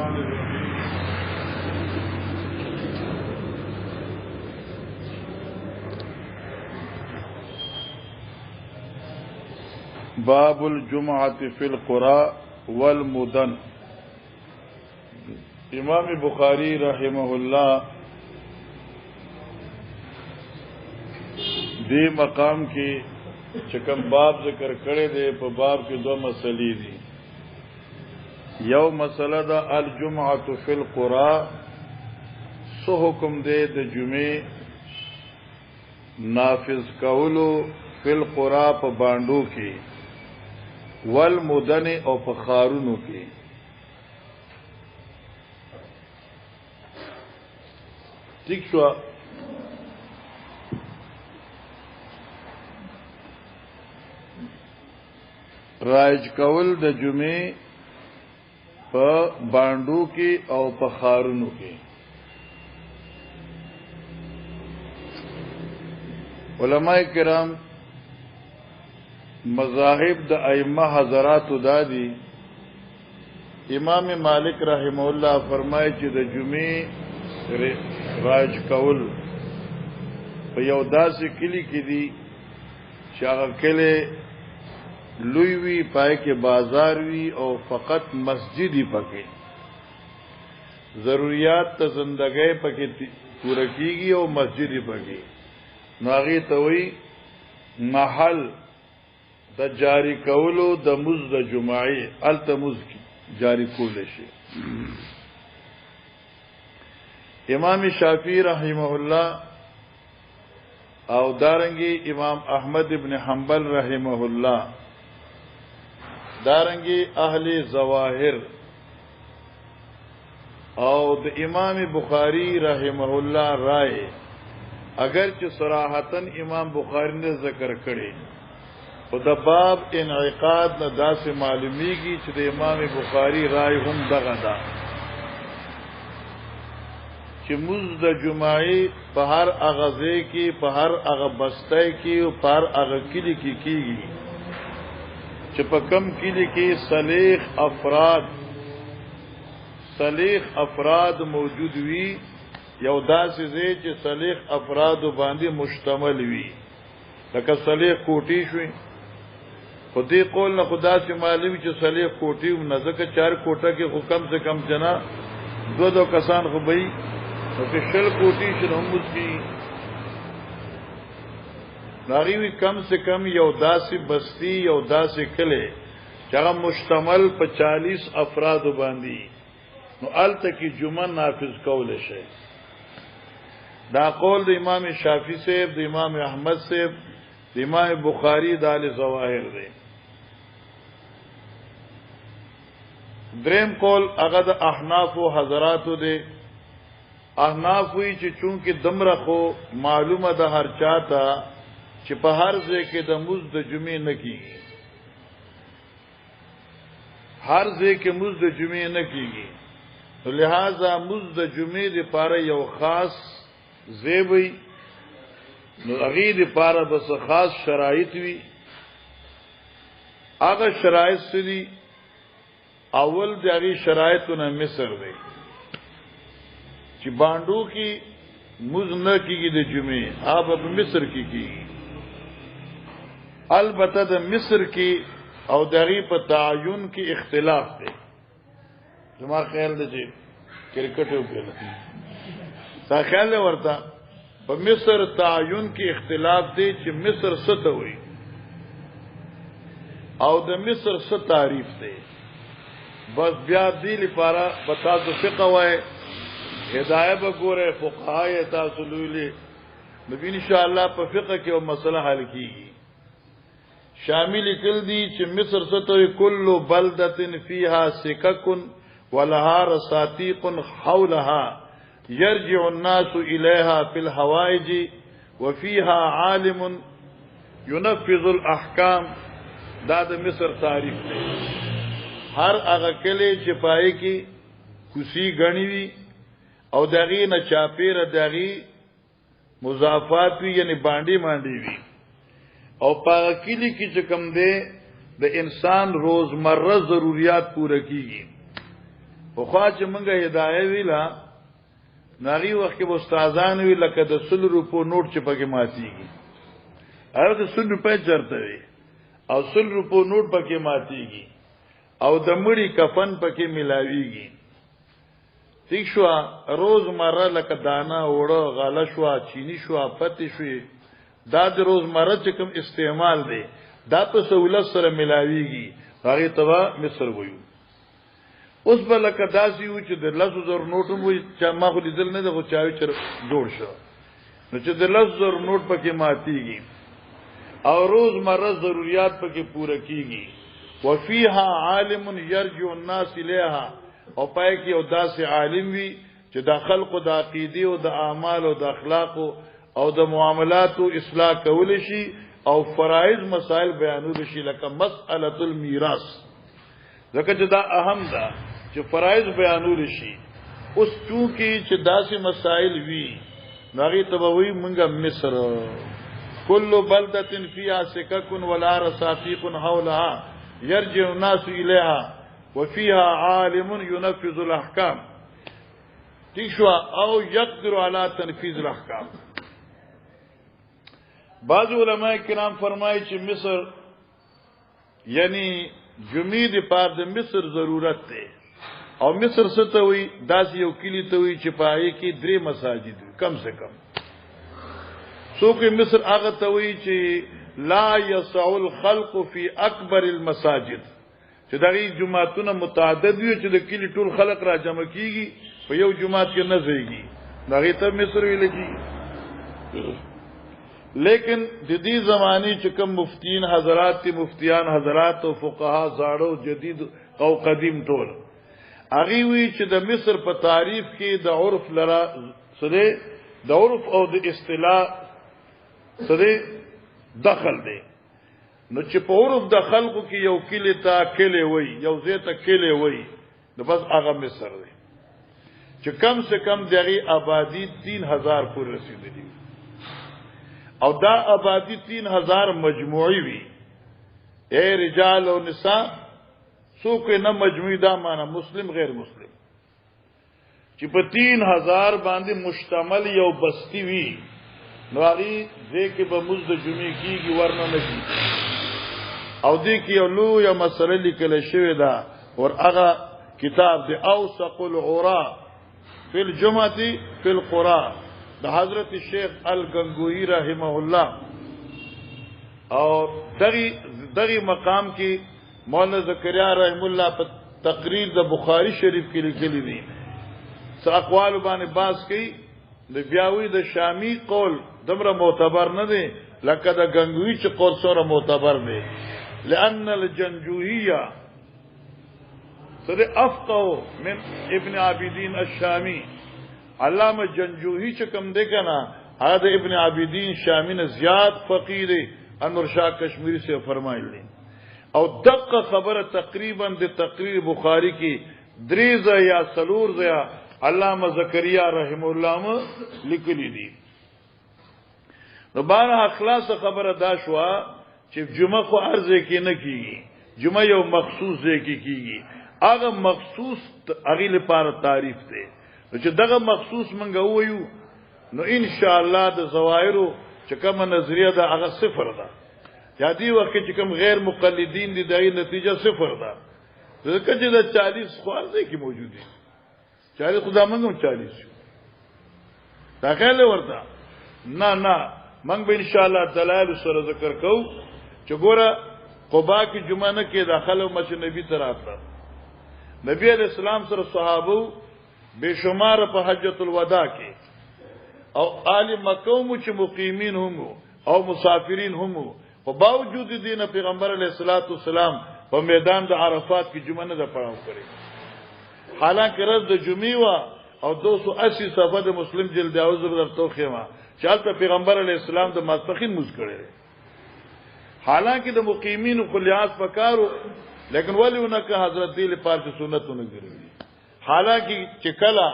الرحمن الرحيم باب الجمعة في القرى والمدن. امام بخاری رحمه الله دی مقام کې چکم باب ذکر کړی دی په باب کې دو مسلې دي. یو مسله دا الجمعة فی القرى، سو حکم دی د جمعې نافذ کولو فی القرى په باندو کې والمدن او په خارونو کې. ٹھیک شو. رایج کول د جمعې په باندو کې او په خارونو کې. علماء کرام مذاهب د ائمه حضرات دادي. امام مالک رحمه الله فرمایي چې د جمعې راج کول په یو داسې کلی کې دي چې هغه کلی لوی وی، پای کې بازار وی او فقط مسجدی پکې، ضرورت ته زندګۍ پکې پوره کیږي او مسجدی پکې. نو هغه ته وی محل د جاری کولو د مز د جمعې التمز جاری کول شي. امام شافعی رحمه الله او دارنګي امام احمد ابن حنبل رحمه الله، دارنګي اهل ظواهر او د امام بخاری رحمه الله رائے، اگر چې صراحتن امام بخاری نے ذکر کړي او د باب انعقاد نه داسې معلومیږي چې د امام بخاری رائے هم دغه ده چې مز د جمعې په هر اغازه کې، په هر اغه بستای کې او په هر اغه کلی کې کیږي چې په کم کلی کې صلیخ افراد موجود وي، یو داسې ځای چې صلیخ افراد باندې مشتمل وي، لکه صلیخ کوټی شوي. خو دې قول نه خدا سے معلوم چې صلیخ کوټی نه، ځکه 4 کوټه کې خو کم سے کم جنا دو کسان خو بئی، نو که شل کوټی شنو موږ کی ناغیوی کم سے کم یو داسې بستی، یو داسې کله چې هغه مشتمل په 40 افراد باندې، نو الته کې جمعه نافذ کول شي. دا قول د امام شافعی صاحب، د امام احمد صاحب، د امام بخاری د اهل ظواهر دی. دریم قول هغه د احناف او حضراتو دی. احناف وی چې چونکه دمره خو معلومه ده هر چاته چې په هر ځای کې د مز د جمعې نه کیږي، هر ځای کې مز د جمعې نه کیږي، لہذا مز د جمعې لپاره یو خاص ځای وي، نو هغه لپاره بس خاص شرایط وي. هغه شرایط سړي اول د هغه شرایطونه مصر دی چې باندو کې مز نه کیږي د جمعې، هغه په مصر کې کیږي. البته د مصر کې او دغه په تعین کې اختلاف دی. زما خیال دی چې کرکټ وکړي تا خیال ورته په مصر تعین کې اختلاف دی چې مصر څه ته وایي او د مصر څه تعریف دی. بس بیا دې لپاره بتا د فقه وای هدايه وګوره فقهای تاسو لولي نبی ان شاء الله په فقه کې او مسله حل کیږي. شامل کل دی چې مصر ستوي کل بلدة فيها سکک ولها رساتیق حولها يرجع الناس اليها في الحوائج وفيها عالم ينفذ الاحکام. دا د مصر تعریف دی. هر هغه کلی چې پای کې کوسی غنی وي او دغې نه چاپیره دغې مضافات وي، یعنی باندې وي، او پاگا کلی کی چکم دے د انسان روزمره ضروریات پورا کیږي. خو خوا چې مونږه هدايه ویلا ناری وخت کې استادان وی لکه د 100 روپو نوٹ چې پکې ماتيږي هغه د 100 روپے چرته وي او 100 روپو نوٹ پکې ماتيږي او د مړی کفن پکې ملاويږي ٹھیک شو روز مره لکه دانا وړو غاله شو چینی شو پتی شو دا د روز مره چې کوم استعمال دی دا په سہولت سره ملاويږي هغه توا مصر وایو اوس بل کداسي و چې د 10000 نوټ مو چې ما خو لیدل نه د چاوي چر جوړ شو نو چې د 10000 نوټ پکې ماتيږي او روز مره ضرورت پکې پوره کیږي وفيها عالم يرجو الناس اليها او پای کې او داسې عالم وي چې د خلقو د عقیده او د اعمال او د اخلاق او د معاملات اصلاح کول شي او فرایض مسائل بیانول شي لکه مسأله المیراث ځکه چې دا اهم ده چې فرایض بیانول شي اوس چونکی چې داسې مسائل وي نغی تبوی منګه مصر کل بلدة فيها سکک ولا رصافیق حولها يرجع الناس اليها وفيها عالم ينفذ الاحكام تشوا او يقدر على تنفيذ الاحكام بعض علماء کرام فرمایي چې مصر یعنی جمعې د پاره د مصر ضرورت ده او مصر څه ته وي داس یو کلی ته وي چې پای کې 3 مساجد کم سے کم څوک مصر هغه ته وي چې لا يسع الخلق في اکبر المساجد چې دغه جمعهتون متعدد وي چې د کلی ټول خلق را جمع کیږي په یو جمعه کې نه ځيږي دغه ته مصر ویل کی لیکن د دې زماني چې کوم مفتین حضرات تی مفتیان حضرات او فقها زاړو جدید او قدیم ټول هغه وی چې د مصر په تعریف کې د عرف لرا سره د عرف او د اصطلاح سره دخل دی نو چې په عرف د خلقو کې یو کلی تا کلی وای یو زه ته کلی وای نو بس هغه مصر دی چې کم سے کم دغه آبادی 3000 پورې رسیدلی او دا آبادی 3000 مجموعی وی اے رجال او نساء څوک نه مجموعی دا معنا مسلم غیر مسلم چې په 3000 باندې مشتمل یو بستی وی نو هغه ځکه به مزد جمعې کیږي ورنه نه کیږي او دې کې یو لوی مسله لیکل شوې ده او هغه کتاب دی اوثق العراء فی الجمعه فی القرى د حضرت شیخ الگنگوہی رحمه الله او دغه مقام کې مولانا زکریا رحم الله په تقریر د بخاری شریف کې لیکلي دي څه اقوال باندې باس کوي د بیاوی د شامی قول دمره معتبر نه دي لکه د گنگوہی چې قول سره معتبر دي لأن الجنجوهیه سره افقه من ابن عابدین الشامی علامه جنجوهی چې کوم دی کنه هغه ابن عابدین شامی نه زیات فقیر انور شاه کشمیری سے فرمایلی او دقه خبره تقریبا د تقریر بخاری کې دریزه یا سلور زیا علامه زکریا رحم الله لیکلی دي نو بار اخلاص خبره دا شوا چې جمعه خو ارزه کې نه کیږي جمعه یو مخصوص ځای کې کیږي هغه مخصوص هغه لپاره تعریف دی چې دغه مخصوص منګه وایو نو ان شاء الله د زوایرو چې کوم نظریه ده هغه صفر ده یا دی وخت چې کوم غیر مقلدین دي دغه نتیجه صفر ده ځکه چې د 40 خوازه کې موجود دي 40 خدا منګم 40 دا خیال ورته نه منګ به ان شاء الله دلایل سره ذکر کو چې ګوره قباء کې جمعه نه کې داخله مسجد نبی طرف ده نبی علیہ السلام سره صحابه بشمار په حجۃ الوداع کې او آل مکه مو چې مقیمین هم او مسافرین هم په باوجود دین پیغمبر علیہ الصلوۃ والسلام په میدان د عرفات کې جمعه نه پڑھاو کړی حالانکه ورځ د جمعې وا او 280 صفحه د مسلم جلد اوزر درته خېما چالت پیغمبر علیہ السلام د ماسپخین موږ کړی حالانکه د مقیمین خلیاس پکارو لیکن ولیونه که حضرت دی لپاره سنتونه ګرځي حالانکه چې کله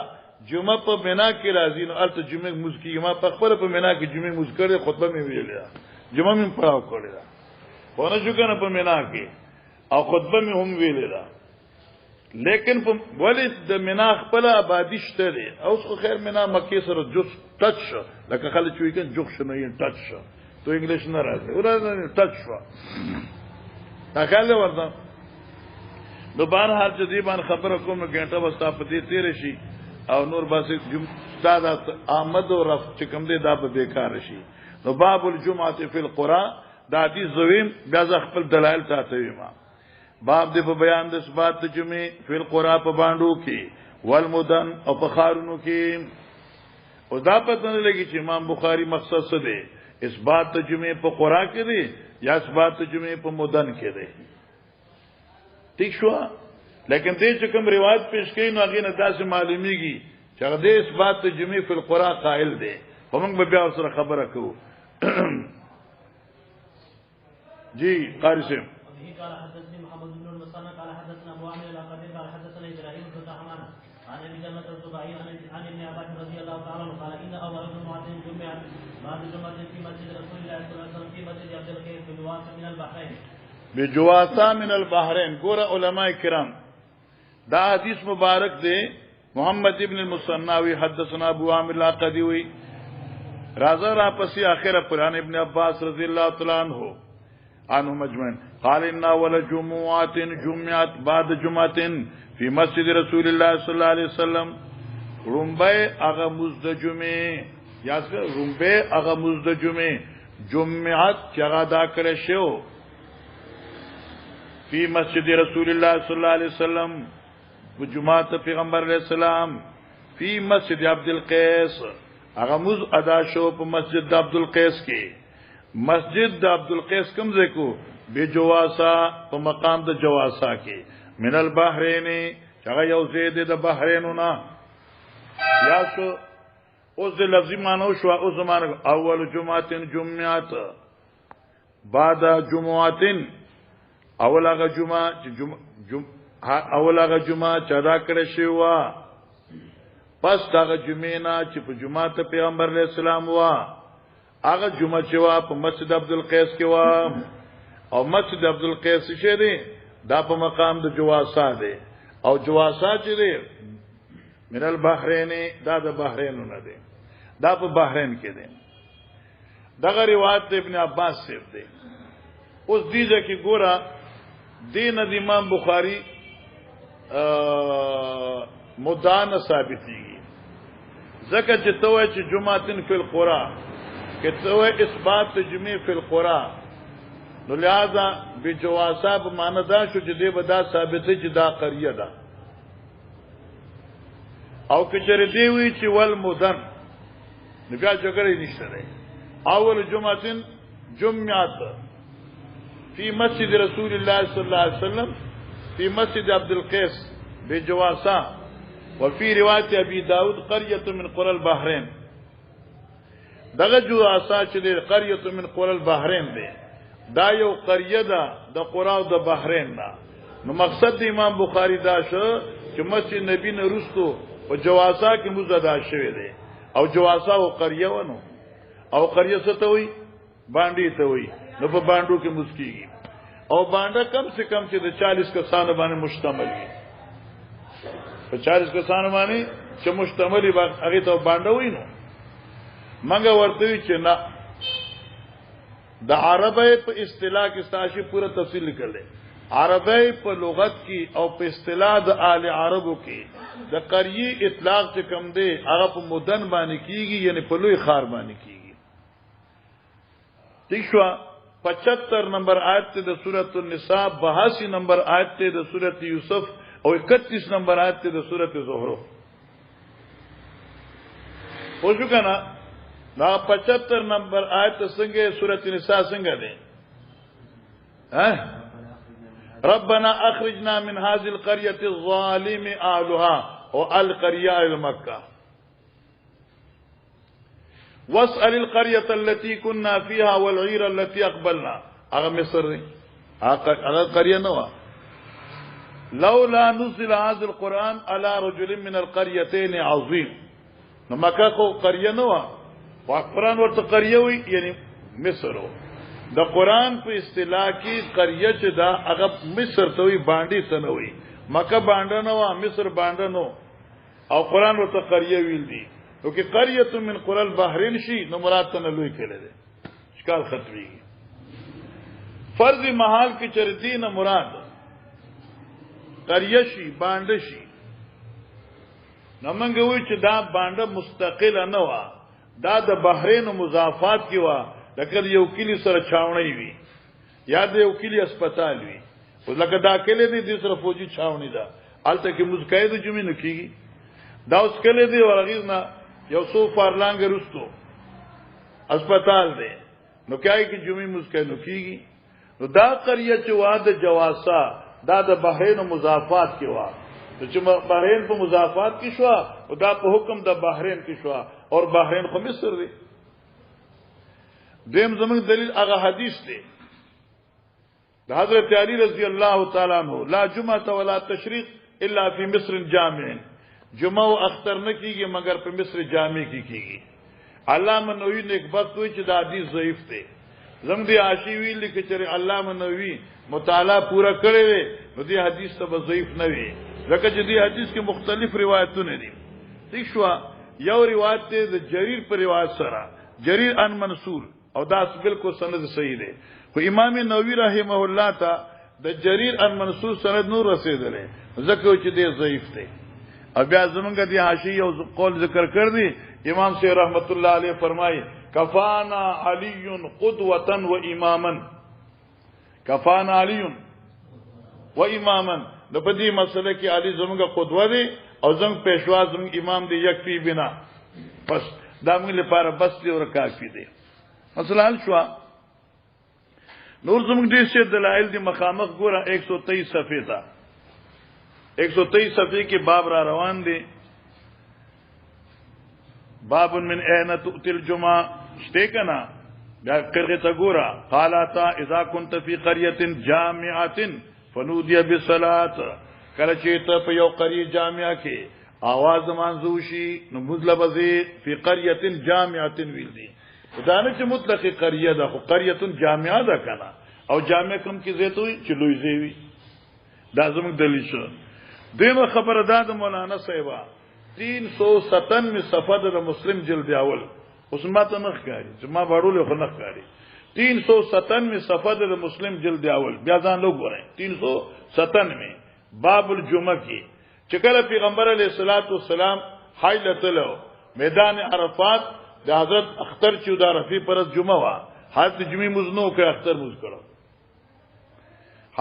جمعه په مینا کې راځي نو الته جمعه موسیقي ما په خبره په مینا کې جمعه موسیقي کړي خطبه مې ویلې جمعه مې پڑھاو کړی دا ونه شو کنه په مینا کې او خطبه مې هم ویلې دا لیکن ولی د منا خپل آبادی شته دی او خو خیر منا مکه سره جوس ټچ شو لکه خلک چې وایي جوخ شنه یې ټچ شو تو انګلیش نه راځي ورته ټچ شو تاکاله ورته نو بهر حال چې دی باندې خبره کوم غنټه وستا په دې تیر شي او نور باسي استاد احمد او رف چې کوم دی دا به بیکار شي نو باب الجمعه فی القرى دا دې زویم بیا ز خپل دلایل تاسو ما باب دې په بیان د اثبات جمعه فی القرى په باندې کې والمدن او په خارونو کې او دا پته نه لګی چې امام بخاری مقصد څه دی اثبات جمعه په قرى کې دی یا اثبات جمعه په مدن کې دی ٹھیک شو لیکن دې چې کوم روایت پیش کړي نو هغه نه داسې معلومیږي چې هغه دې اثبات جمعه فی القرى قائل دی همغه به بیا سره خبره کوو جی قاری سے قال حدثني محمد بن المثنى قال حدثنا ابو عامر القدير قال حدثنا ابراهيم بن طهمان عن ابي جمره الزبعي عن ابن عباس رضي الله تعالى عنه قال ان اول جمعه جمعت بعد جمعه في مسجد رسول الله صلى الله عليه وسلم في مسجد عبد القيس بن واس من البحرين بجواسا من البحرين ګور علماء کرام دا حدیث مبارک دی محمد ابن المثنى حدثنا ابو عامر القدير رازا را پسی اخر قرآن ابن عباس رضی اللہ تعالی عنہ عنه مجمعين قال ان اول جمعات جمعات بعد جمعات في مسجد رسول الله صلى الله عليه وسلم رمبه اغه مزد جمعه یاد کړه رمبه اغه مزد جمعه جمعات چغا دا کړه شو في مسجد رسول الله صلى الله عليه وسلم جمعات پیغمبر علیہ السلام في مسجد عبد القيس اغه مز ادا شو په مسجد عبد القيس کې مسجد عبد القيس کوم ځای کو بجواسا په مقام د جواسا کې من البحرین هغه یو ځای د بحرینونو یا شو اوس د لفظي معنی شو او زمانه اول جمعه جمعات بعد جمعات اول هغه جمعه چې اول هغه جمعه چې ادا کړی شي وا پس هغه جمعه نه چې په جمعه ته پیغمبر علیہ السلام وا هغه جمعه چې وا په مسجد عبد القيس کې وا او مسجد عبد القيس چې دی دا په مقام د جواسا دی او جواسا چې دی من البحرین دا د بحرین نه دی دا په بحرین کې دی دغه روایت ابن عباس سے دی اوس دیږي کې ګورا دین د امام بخاری مدان ثابتیږي ځکه چې توه چې جمعتن فی القرى کہ تو اثبات جمعه فی القرى نو لہذا بجواسا بمعنی دا شو چې دې بدا ثابته چې دا قریه ده او کچره دی وی چې ول مدن نو بیا جوړی نشته ده اول جمعتن جمعات فی مسجد رسول الله صلی الله علیه وسلم فی مسجد عبد القيس بجواسا وفي روایت ابي داود قريه من قرى البحرين دغه جواسا چې د قريه من قرى البحرين دی دا یو قريه ده د قرى او د بحرين نه نو مقصد د امام بخاری دا شو چې مسجد نبی نه رستو او جواسا کې مزدا شوی دی او جواسا او قريه ونه او قريه څه ته وي باندې ته وي نو په باندې کې مسکیږي او باندې کم سے کم چې د 40 کسانو باندې مشتمل وي په 40 کسانو باندې چې مشتمل وي هغه ته باندې وي نو منګه ورته چې نه د عربی په اصطلاح کې ستاسو پوره تفصیل لیکل دي عربی په لغت کې او په اصطلاح د آل عربو کې د قریه اطلاق چې کم دی هغه په مدن باندې کیږي یعنی په لوی خار باندې کیږي ٹھیک شو 75 نمبر آیت ته د سورۃ النساء 82 نمبر آیت ته د سورۃ یوسف او 31 نمبر آیت ته د سورۃ زهرف پوښو کنه دا 75 نمبر آیت څنګه سورۃ النساء څنګه ده ربنا اخرجنا من هذه القريه الظالم اهلها والقريه المكه واسأل القرية التي كنا فيها والعير التي اقبلنا اغه مصر اغه قريه نو لولا نزل هذا القران على رجل من القريتين عظيم نو مکه کو قريه نو قرآن ورته قريه وي یعنی مصر د قرآن په اصطلاح کې قريه چې دا هغه مصر ته وي باندې سنوي مکه باندې نو مصر باندې نو او قران ورته قريه ویل دي نو کې قريه من قرى البحرين شي نو مراد ته لوی کړي دي اشکال ختمي فرض محال کې چرتی نه مراد قريه شي باندې شي نو موږ وی چې دا باندې مستقله نه و دا د بحرین مضافات کې و لکه یو کلی سره چاونی وي یا د یو کلی هسپتال وي او لکه دا کلی دی د سره فوجي چاونی ده الته کې مزکای د جمعې نه کیږي دا اوس کلی دی ورغیز نه یو سو فارلانګ رستو هسپتال دی نو کای کې جمعې مزکای نه کیږي نو دا قريه چې واده جواسا دا د بحرین مضافات کې و چې بحرین په مضافات کې شو او دا په حکم د بحرین کې شو اور بحرین خو مصر دی دیم زمون دلیل هغه حدیث دی د حضرت علی رضی الله تعالی عنہ لا جمعه ولا تشریق الا فی مصر جامع جمعه او اختر نه کیږي مگر په مصر جامع کې کیږي علامه نووی نے ایک بات کوئی چې د حدیث ضعیف دی زم دی عاشی ویل کې چې علامه نووی مطالعه پورا کړی دی نو دی حدیث ته ضعیف نه وي ځکه چې دی حدیث کې مختلف روایتونه دي ٹھیک شو یو روایت ته د جریر پر روایت سره جریر ان منصور او دا بالکل سند صحیح دی خو امام نووي رحمه الله تا د جریر ان منصور سند نور رسیدلې ځکه چې دی ضعیف دی او بیا زمونږ دی حاشیه یو قول ذکر کړ دی امام سے رحمت الله علیه فرمایي کفانا علی قدوه و اماما کفانا علی و اماما نو په دې مسله کې علی زمونږ قدوه دی او زموږ پېښوا زموږ امام دی یکفي بنا بس دا موږ لپاره بس دی او کافی دی مثلا حل شو نور زموږ دې څه دلایل دي مخامخ ګوره 123 صفحه تا 123 صفحه کې باب را روان دي باب من اين تؤتي الجمعه شته کنا دا کرغه تا ګوره قالاتا اذا كنت في قريه جامعه فنودي بالصلاه کله چې ته په یو قريه جامعه کې आवाज مانځو شي نو مطلب دی په قريه جامعه ویل دي دا نه چې مطلق قريه ده خو قريه جامعه ده کنه او جامعه کوم کې زیته وي چې لوی زیوي دا زموږ دلیل شو دغه خبره ده د مولانا صاحبہ 397 صفحه د مسلم جلد اول اوس ماته نه ښکاري چې ما وړول خو نه ښکاري 397 صفحه د مسلم جلد اول بیا ځان لوګ ورای 397 باب الجمعه کی چکل پیغمبر علیہ الصلوۃ والسلام حیلت له میدان عرفات د حضرت اختر چودا رفیع پر جمعه وا حضرت جمعه مزنو کے اختر مز کړو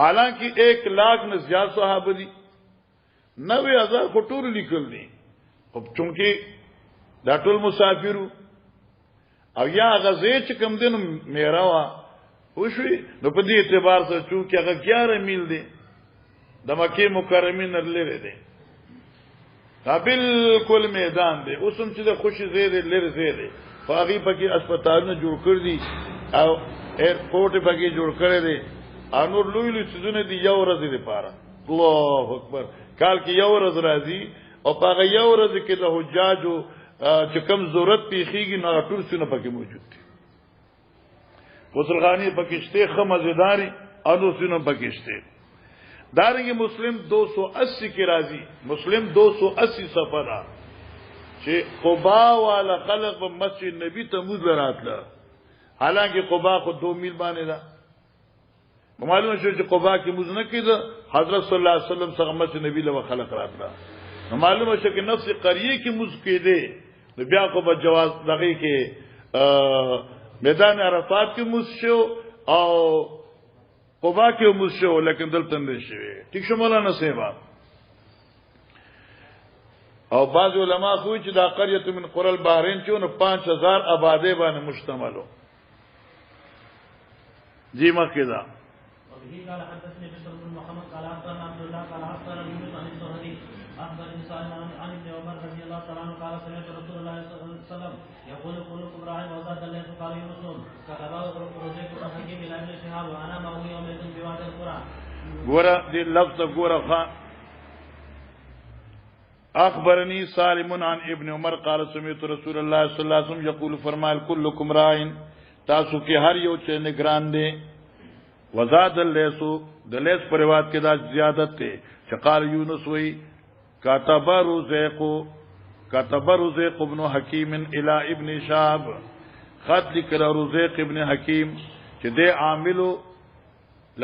حالانکہ 1 لاکھ نه زیات صحابه دي 90,000 کو ټول لیکل دي خو چونکی دا ټول مسافرو او یا غزې چې کوم دین میرا وا وشوي نو په دې اعتبار سره چې هغه 11 میل دي د مکه مکرمه نه لري دي دا بالکل میدان دی اوسم چې د خوشي زیاده لري زیاده فاغي پکې هسپتالونه جوړ کړ دي او ایرپورټ پکې جوړ کړی دی انور لوی لوی سيزونه دي یو ورځ لپاره الله اکبر کال کې یو ورځ راځي او هغه یو ورځ کې د حجاجو چې کم ضرورت پیخیږي نو ټول څه نه پکې موجود دي وصلغانی پکې شته خمزداري انو څه نه پکې شته دارنګه مسلم 280 کې راځي مسلم 280 صفحه چې قباء والا خلق په مسجد نبی ته موږ راتله حالانکه قباء خو 2 میل باندې ده معلومه شو چې قباء کې موږ نه کېده حضرت صلی الله علیه وسلم څنګه مسجد نبی له خلق راتله معلومه شو چې نفس قریه کې موږ کېده نو بیا کو په جواز دغه کې میدان عرفات کې موږ شو او قباء کې موږ شو لیکن دلته نه شوی ٹھیک شو مولانا صاحب او بعض علماء کوي چې دا قريه من قرى البحرين چې نو 5000 آباده باندې مشتملو جی مکه قال حدثني بشر بن محمد قال اخبرنا عبد الله قال اخبرنا يونس عن الزهري اخبرني سالم عن ابن عمر رضي الله تعالى عنه قال سمعت رسول الله صلى الله عليه وسلم يقول كلكم راع وزاد الله قال يونس كتبه رزيق بن حكيم الى ابن شهاب وانا معه يومئذ بوادي القرى ګوره دې لفظ ګوره اخبرني سالم عن ابن عمر قال سمعت رسول الله صلى الله عليه وسلم يقول فرمایل كلكم راع تاسو کې هر یو چې نگران دي وزاد اللیسو د لیس پر روایت کې دا زیادت ته چې قال یونس وی كتب رزيق ابن حکیم الى ابن شهاب خط لیکل رزيق ابن حکیم چې د عاملو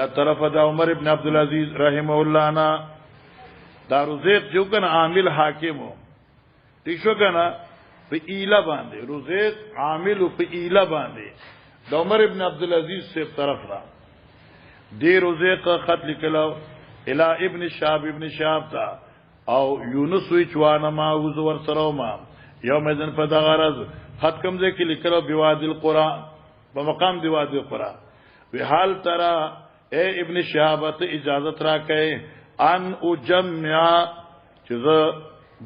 لا طرف د عمر ابن عبد العزيز رحمه الله نا دا رزيق جو کنه عامل حاکمو ٹھیک شو کنه په ایله باندې رزيق عامل په ایله باندې د عمر ابن عبد العزيز سے طرف را دی رزيق خط لیکل الى ابن شهاب تا او یونس وی چوانه ما وز ور سره ما یوم اذن په دغه غرض خط کوم ځای کې لیکلو بوادي القرى په مقام دی وادي القرى وی حال ترى اے ابن شهاب ته اجازت را کئ ان اجمع چې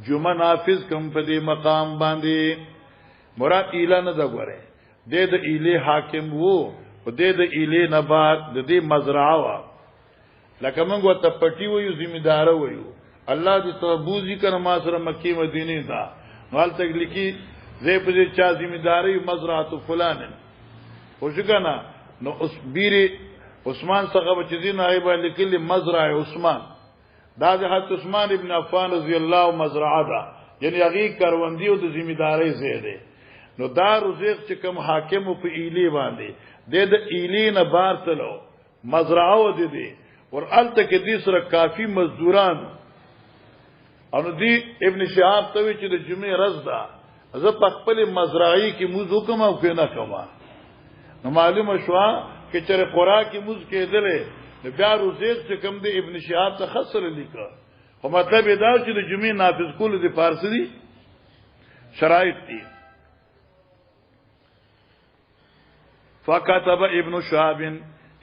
جمعه نافذ کوم په دې مقام باندې مراد اعلان نه غوړي د ایله حاکم وو او د ایله نبات د دې مزرعه وا لکه موږ ته پټي وایو ذمہدار وایو الله دې توبوزي کنه ما سره مکی مدینه دا مال تک لیکي زې په دې چا ذمہداري مزرعه فلان خوشګنا نو اوس بیره عثمان څنګه چې دین نائب لیکل مزرعه عثمان دا د حضرت عثمان ابن عفان رضی الله مزرعه دا یعنی هغه کاروندی او د ذمہداري زیاده نو دا رزق چې کوم حاکم په ایلی باندې د ایلی نه بار تلو مزرعه و دي ور الته کې دې سره کافی مزدوران او دی ابن شهاب ته چې د جمعې ورځ ده زه په خپل مزرعي کې موضوع کوم او کنه کوم نو معلومه شو چې چېرې قرآن کې موضوع کېدلې بیا رزق چې کوم دی ابن شهاب ته خسر لیکه خو مطلب دا چې د جمعې نافذ کول دي فارسی دي شرایط دي فكتب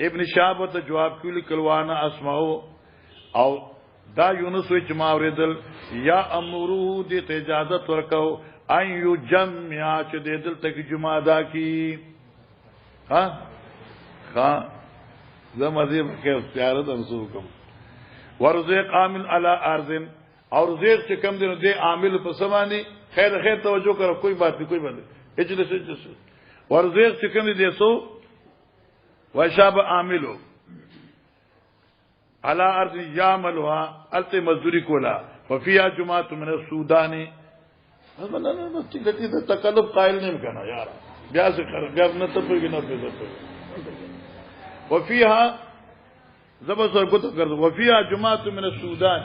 ابن شهاب ته جواب کړي کلوانه اسمعو او دا یونس وچ ما اوریدل یا امرو دې ته اجازه ورکاو ان یجمع چې دې دل تک جمعه دا کی ها زمازیب کې اختیار د رسولکم ورزق عامل علی ارض او رزق چې کم دې دې عامل په سمانی خیر توجه کړو کوئی بات نہیں اجلس ورزق چې کم دې سو وشاب عاملو على ارض يعملها الت مزدوری کولا وفيها جماعه من السودان نه ټیکټی د تکلف قائل نه کنا یار بیا څه کړ بیا نه ته په نه پیدا وفيها زبر کو ته کړ وفيها جماعه من السودان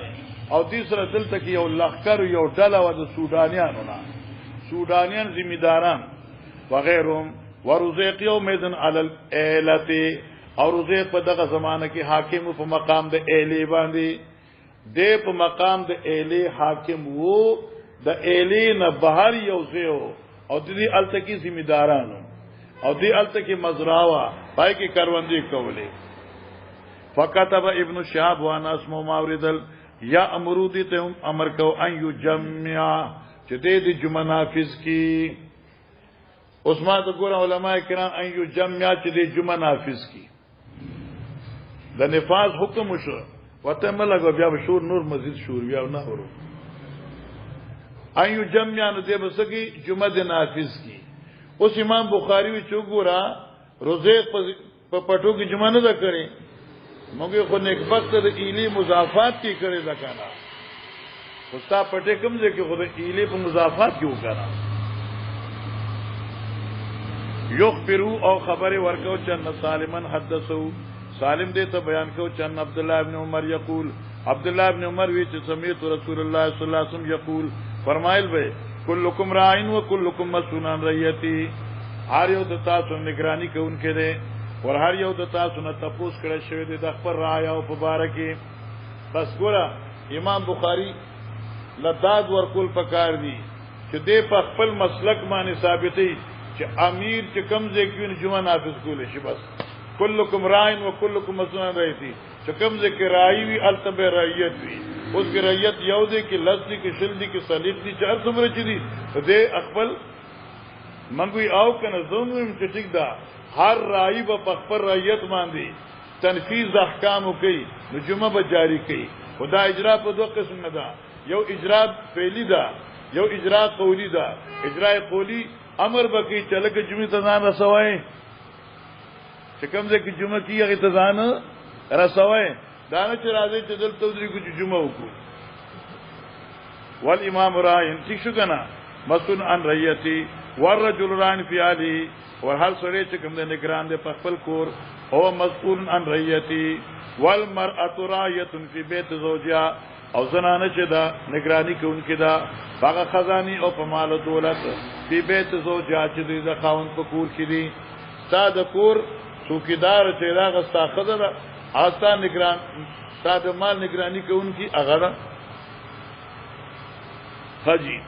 او دې سره دلته کې یو لخر یو ډله و د سودانیانو نه سودانیان ذمہداران وغيرهم ورزق يومئذ على الالته او رزق په دغه زمانہ کې حاکم په مقام د ایلی باندې د په مقام د ایلی حاکم وو د ایلی نه بهر یو زیو او د دې التکی ذمہدارانو او د التکی مزراوا پای کې کاروندې کولې فكتب ابن شهاب وانا اسمو ماوردل یا امرودی ته امر کو ان یجمع چې د جمعه نافذ کی عثمان ته ګور علماء کرام ان یجمع چې د جمعه نافذ کی د نفاذ حکم شو وته ملګو بیا شور نور مزید شور بیا نه ورو ايو جمع نه دی بسکی جمعه د نافذ کی اوس امام بخاری وی چوغورا روزه په پټو کې جمعه نه کړي موږ خو نکبت د ایلی مضافات کې کړي دا کنه خوستا پټه کوم ځکه خو د ایلی په مضافات کې وکړه یخبرو او خبر ورکو چن سالمن حدثو سالم دې ته بیان کو چن عبد الله ابن عمر یقول عبد الله ابن عمر وی چې سمعت رسول الله صلی الله علیه وسلم یقول فرمایل به کلکم راعین و کلکم مسئول عن رعیتی هر یو د تاسو نگرانی کوونکې دی ور هر یو د تاسو نه تپوس کړی شوی دی د خپل رعایا او مبارکي بس ګوره امام بخاری لداد ورکول پکار دی چې دې په خپل مسلک باندې ثابتې چې امیر چې کم ځکه جمعه نافذ کولې شي بس کلکم راعین و کلکم مسئول عن رعیتی چې کم ځکه راعی وی التبه رعیت وی اوس کې رعیت یو دی کې لفظ کې شل دی کې صلیب دی چې هر څومره چي دي دې خپل منګوي او کنه زوم چې ټیک دا هر راعی په خپل رعیت باندې تنفیذ احکام کوي نو جمعه به جاری کوي خدا اجرا په دوه قسم نه ده یو اجرا فعلی ده یو اجرا قولی ده اجرا قولی امر بکی چلک جمعه ته ځان رسوي چې کوم ځای کې جمعه کیږي هغه ته ځان رسوي دا نه چې راځي چې دلته ودرې کو چې جمعه وکړو والامام راین ٹھیک شو کنه مسئول عن رعیتی والرجل راین فی اهله اور هر سړی چې کوم د نگران دی په خپل کور او مسئول عن رعیتی والمرأة رایة فی بیت زوجها او زنانه چې دا نگرانی کوونکې دا هغه خزانی او په مال دولت فی بیت زوجها چې د خاوند په کور کې دي تا د کور څوکیدار چې راغ ستا خزر آستا نگران تا د مال نگرانی کوونکې هغه حجی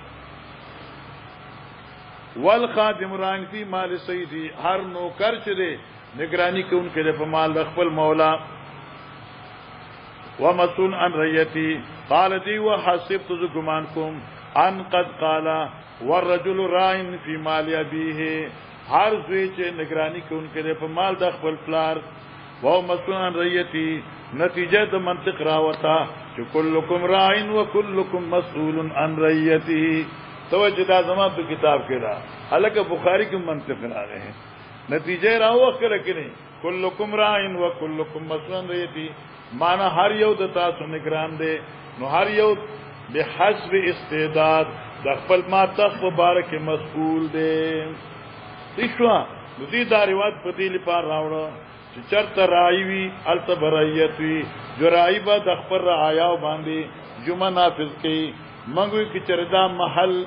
والخادم ران فی مال سیدی هر نوکر چې دی نگرانی کوونکې په مال د خپل مولا ومسئول عن رعیتی قال دی وحسبت ذکمان کوم ان قد قال والرجل راین فی مال ابیه هر زوی چې نگرانی کوونکې په مال د خپل پلار ومسئول عن رعیتی نتیجه د منطق راوتا چې کلکم راین وکلکم مسئول عن رعیته توجه دا زما په کتاب کې دا الکه بخاری کې منطق راغی نتیجه راوخره کړي کلکم راین وکلکم مسئول عن رعیته مانا هر یو د تاسو نگران دی نو هر یو بحسب استعداد د خپل ما تخ مبارک مسئول دی تشوا د دې دا روایت په دې لپاره راوړو چې چرته راوي وي التبریت وي جو راوي به د خپل رعایا باندې جمعه نافذ کړي منګوي کې چردا محل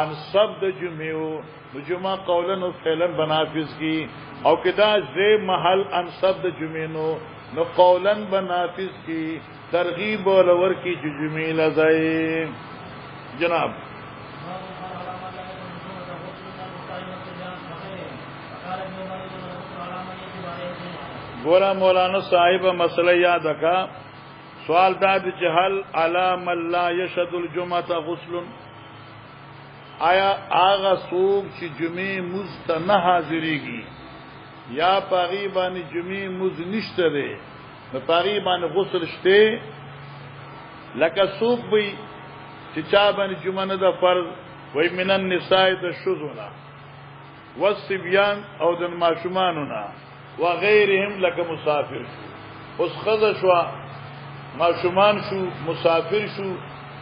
ان سب د جمعو د جمعه قولا او فعلا بنافذ کړي او کدا زې محل ان سب د جمعو نو قولا بنافذ کی ترغیب ولور کی جمعی لزائی جناب گورا مولانا صاحب مسئلہ یاد رکھا سوال داد چہل علا من لا یشد الجمعة غسل آیا آغا سوک چی جمعی مزتا نہ حاضری گی یا پاغي باندې جمعې مز نشته ده نو پاغي باندې غسل شته لکه سوق وي چې چا باندې جمعه نه ده فرض وای من النساء تشذنا والصبيان او د ماشوماننا وغيرهم لکه مسافر اوس خذ شو ماشومان شو مسافر شو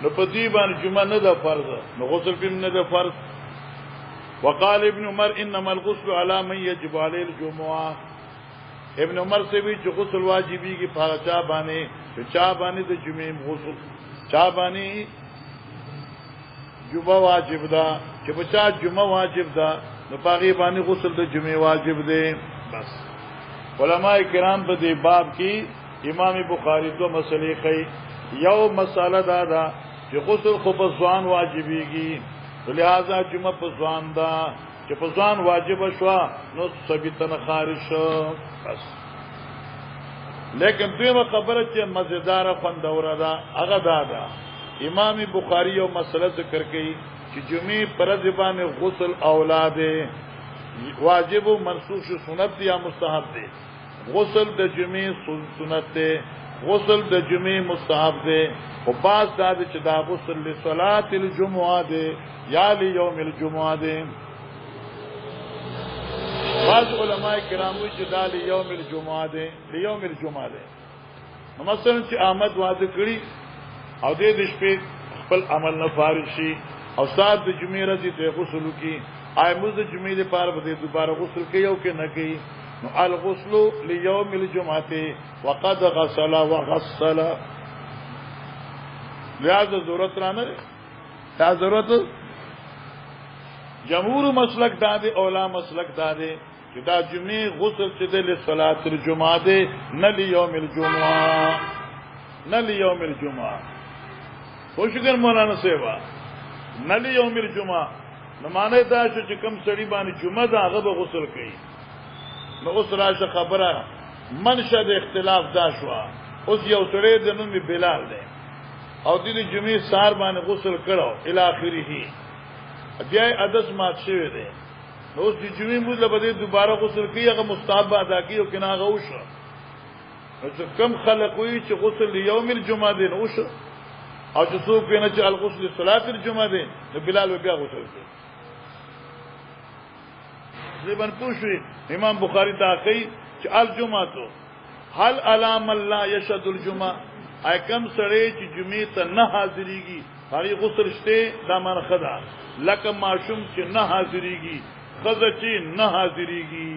نو په دې باندې جمعه نه ده فرض نو غسل په نه ده فرض وقال ابن عمر انما الغسل على من يجب عليه الجمعه ابن عمر سے بھی جو غسل واجبی کی پاچا بانے چا بانے تو جمعے غسل چا بانے جمعہ واجب دا کہ بچا جمعہ واجب دا نو پاغي بانے غسل تو جمعے واجب دے بس علماء کرام په دې باب کې امام بخاری دو مسئلے کوي یو مسئلہ دا چې غسل خو په ځوان واجبېږي لہذا جمعه په ځوان دا چې په ځوان واجب شو نو ثابتن خارج شو بس لیکن دویمه خبره چې مزیدار خوندوره ده هغه دا امام بخاری یو مسله ذکر کړي چې جمعه پر ځبانه غسل اولاد واجب او منسوخ سنت یا مستحب دي غسل د جمعه سنت ده غسل د جمعه مستحب ده او پاس دا چې دا غسل لصلاه الجمعه ده یا لیوم الجمعه ده بعض علماء کرام وی چې دا لیوم الجمعه ده لیوم الجمعه ده نو مثلا چې احمد واده کړی او دې د شپې خپل عمل نه فارغ شي او سات د جمعې ورځې ته غسل وکي ایموز د جمعې لپاره به دوباره غسل کوي او کې نه کوي نو الغسل لیوم الجمعه وقد غسل وغسل لہذا ضرورت رانه دا ضرورت جمهور مسلک داده اولا مسلک داده چې دا جمعې غسل چې د صلات الجمعه ده نه لیوم الجمعه نه لیوم الجمعه خوشګر مولانا سیوا نه لیوم الجمعه نو معنی دا چې کوم سړي باندې جمعه ده هغه به غسل کوي نو اوس راشه خبره منشأ د اختلاف دا شو اوس یو سړی د نوم بلال ده او د جمعې سار باندې غسل کړو الی اخره بیا عدس مات شوی دی نو اوس د جمعې موږ له بده دوباره غسل کوي هغه مستحب ادا کوي او کنه هغه وشو نو کم خلق وی چې غسل یوم الجمعه دی نو وشو او چې څوک نه چې الغسل صلاه الجمعه دی نو بلال بیا غسل کوي زبن پوښي امام بخاری دا کوي چې الجمعه هل علام الله يشهد الجمعه اي کم سړی چې جمعې ته نه حاضرېږي هغه غسل شته دا معنی خدا لکه معشوم چې نه حاضرېږي خزه چې نه حاضرېږي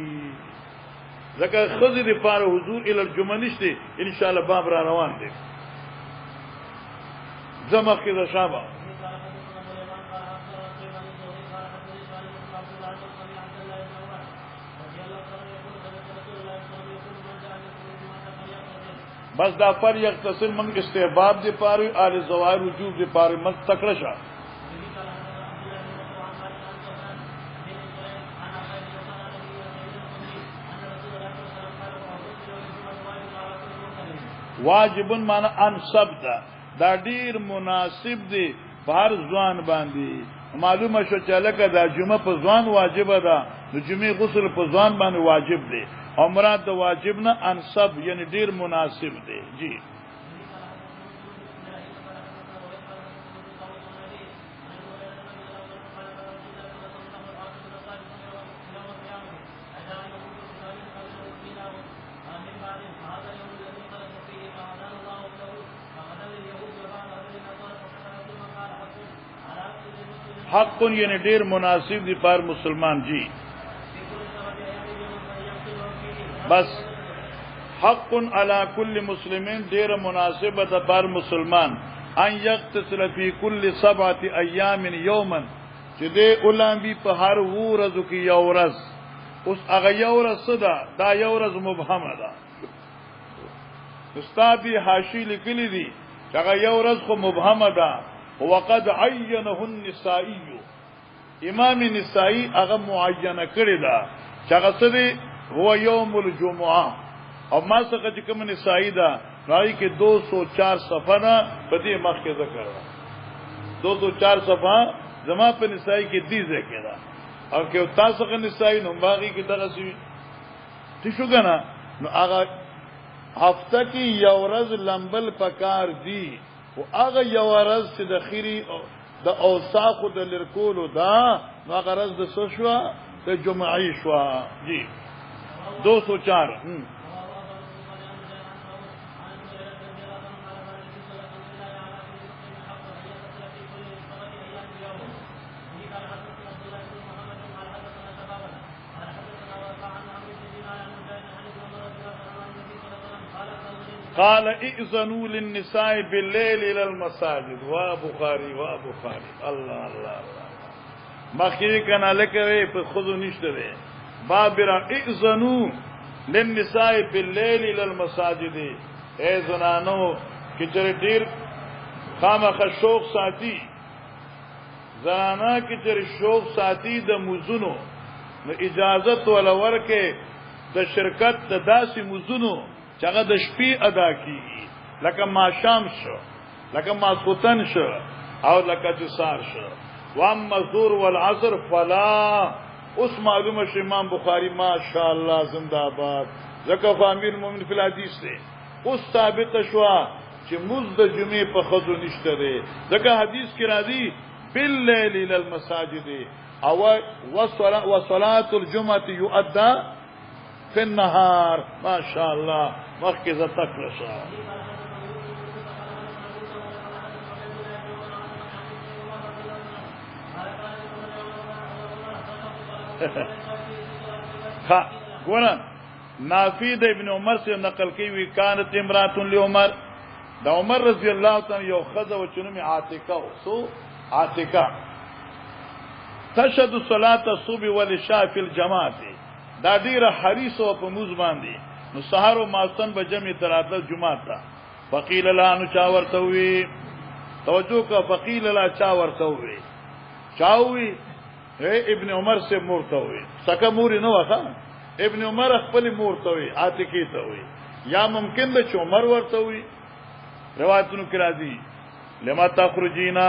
ځکه خزه د پاره حضور ال الجمعه نشته ان شاء الله باب را روان دي زما کې شابه بس دا پر یغتسل من استحباب دی پاره آل زوائر وجوب دی پاره من تکړه واجبن معنی انصب دا ډیر مناسب دی بهر ځوان باندې معلومه شو چې لکه دا جمعه په ځوان واجب ده د جمعې غسل په ځوان باندې واجب دی او مراد د واجب نه انصب یعنی ډیر مناسب دی جی حق یعنی ډیر مناسب دی پر مسلمان جی بس حق علی کل مسلمین ډیر مناسب ده پر مسلمان ان یغتسل فی کل 7 ایام یوما چې دې اولامبی په هر ورځ کې یو ورځ اوس هغه یو ورځ صدا دا یو ورځ مبهمه ده استادی حاشی لیکلی دي چې هغه یو ورځ خو مبهمه ده وقد عینه النسائی امام نسائی هغه معینه کړی دا چې هغه څه هو یوم الجمعه او ما څنګه چې کوم نسائی دا راي کې 204 صفحه نه په دې مخ کې ذکر 204 صفحه زما په نسائی کې دي ذکر دا او کې تاسو کې نسائی نو باغی کې دغه سی څه شو کنه نو هغه هفته کې یو ورځ لمبل پکار دی او هغه یو ورځ چې د خيري د اوساق د لرکولو دا نو هغه ورځ د سوشوا د جمعې شوا جی 204 قال ائذنوا للنساء بالليل الى المساجد وبخاري الله الله مخکې کنه لکه په خودو نشته ده باب را ائذنوا للنساء بالليل الى المساجد اے زنانو چې چر ډیر خامخ شوق ساتي زنانا کې چر شوق ساتي د مزونو نو اجازه ولا ورکه د شرکت د داسې مزونو چې هغه د شپې ادا کیږي لکه ماښام شو لکه ماسوتن شو او لکه جسار شو واما الظهر والعصر فلا اوس معلومه ش امام بخاری ماشاء الله زنده باد زکه امیر المؤمنین فی الحدیث دی اوس ثابت شو چې مز د جمعې په خذو نشته دی زکه حدیث کې راځي باللیل الى المساجد او وصلاه الجمعه يؤدى في النهار ما شاء الله مخکې ز تکلشه ګورم نافی د ابن عمر سے نقل کی وی کانت امرات لعمر دا عمر رضی الله تعالی یو خزه و چنوم عاتقه او سو عاتقه تشهد صلاه الصبح والعشاء في الجماعه دا ډیره حریص او په موز باندې نو سحر او ماسن به جمع تراتل جمعه تا فقیل لا نو چا ورته وی توجه کا فقیل لا چا ورته وی چاوی ابن عمر سے مورته وی سکه مور نه وخه ابن عمر خپل مورته وی عاتقه ته وی یا ممکن ده چې عمر ورته وی روایتونو کې راځي لما تخرجینا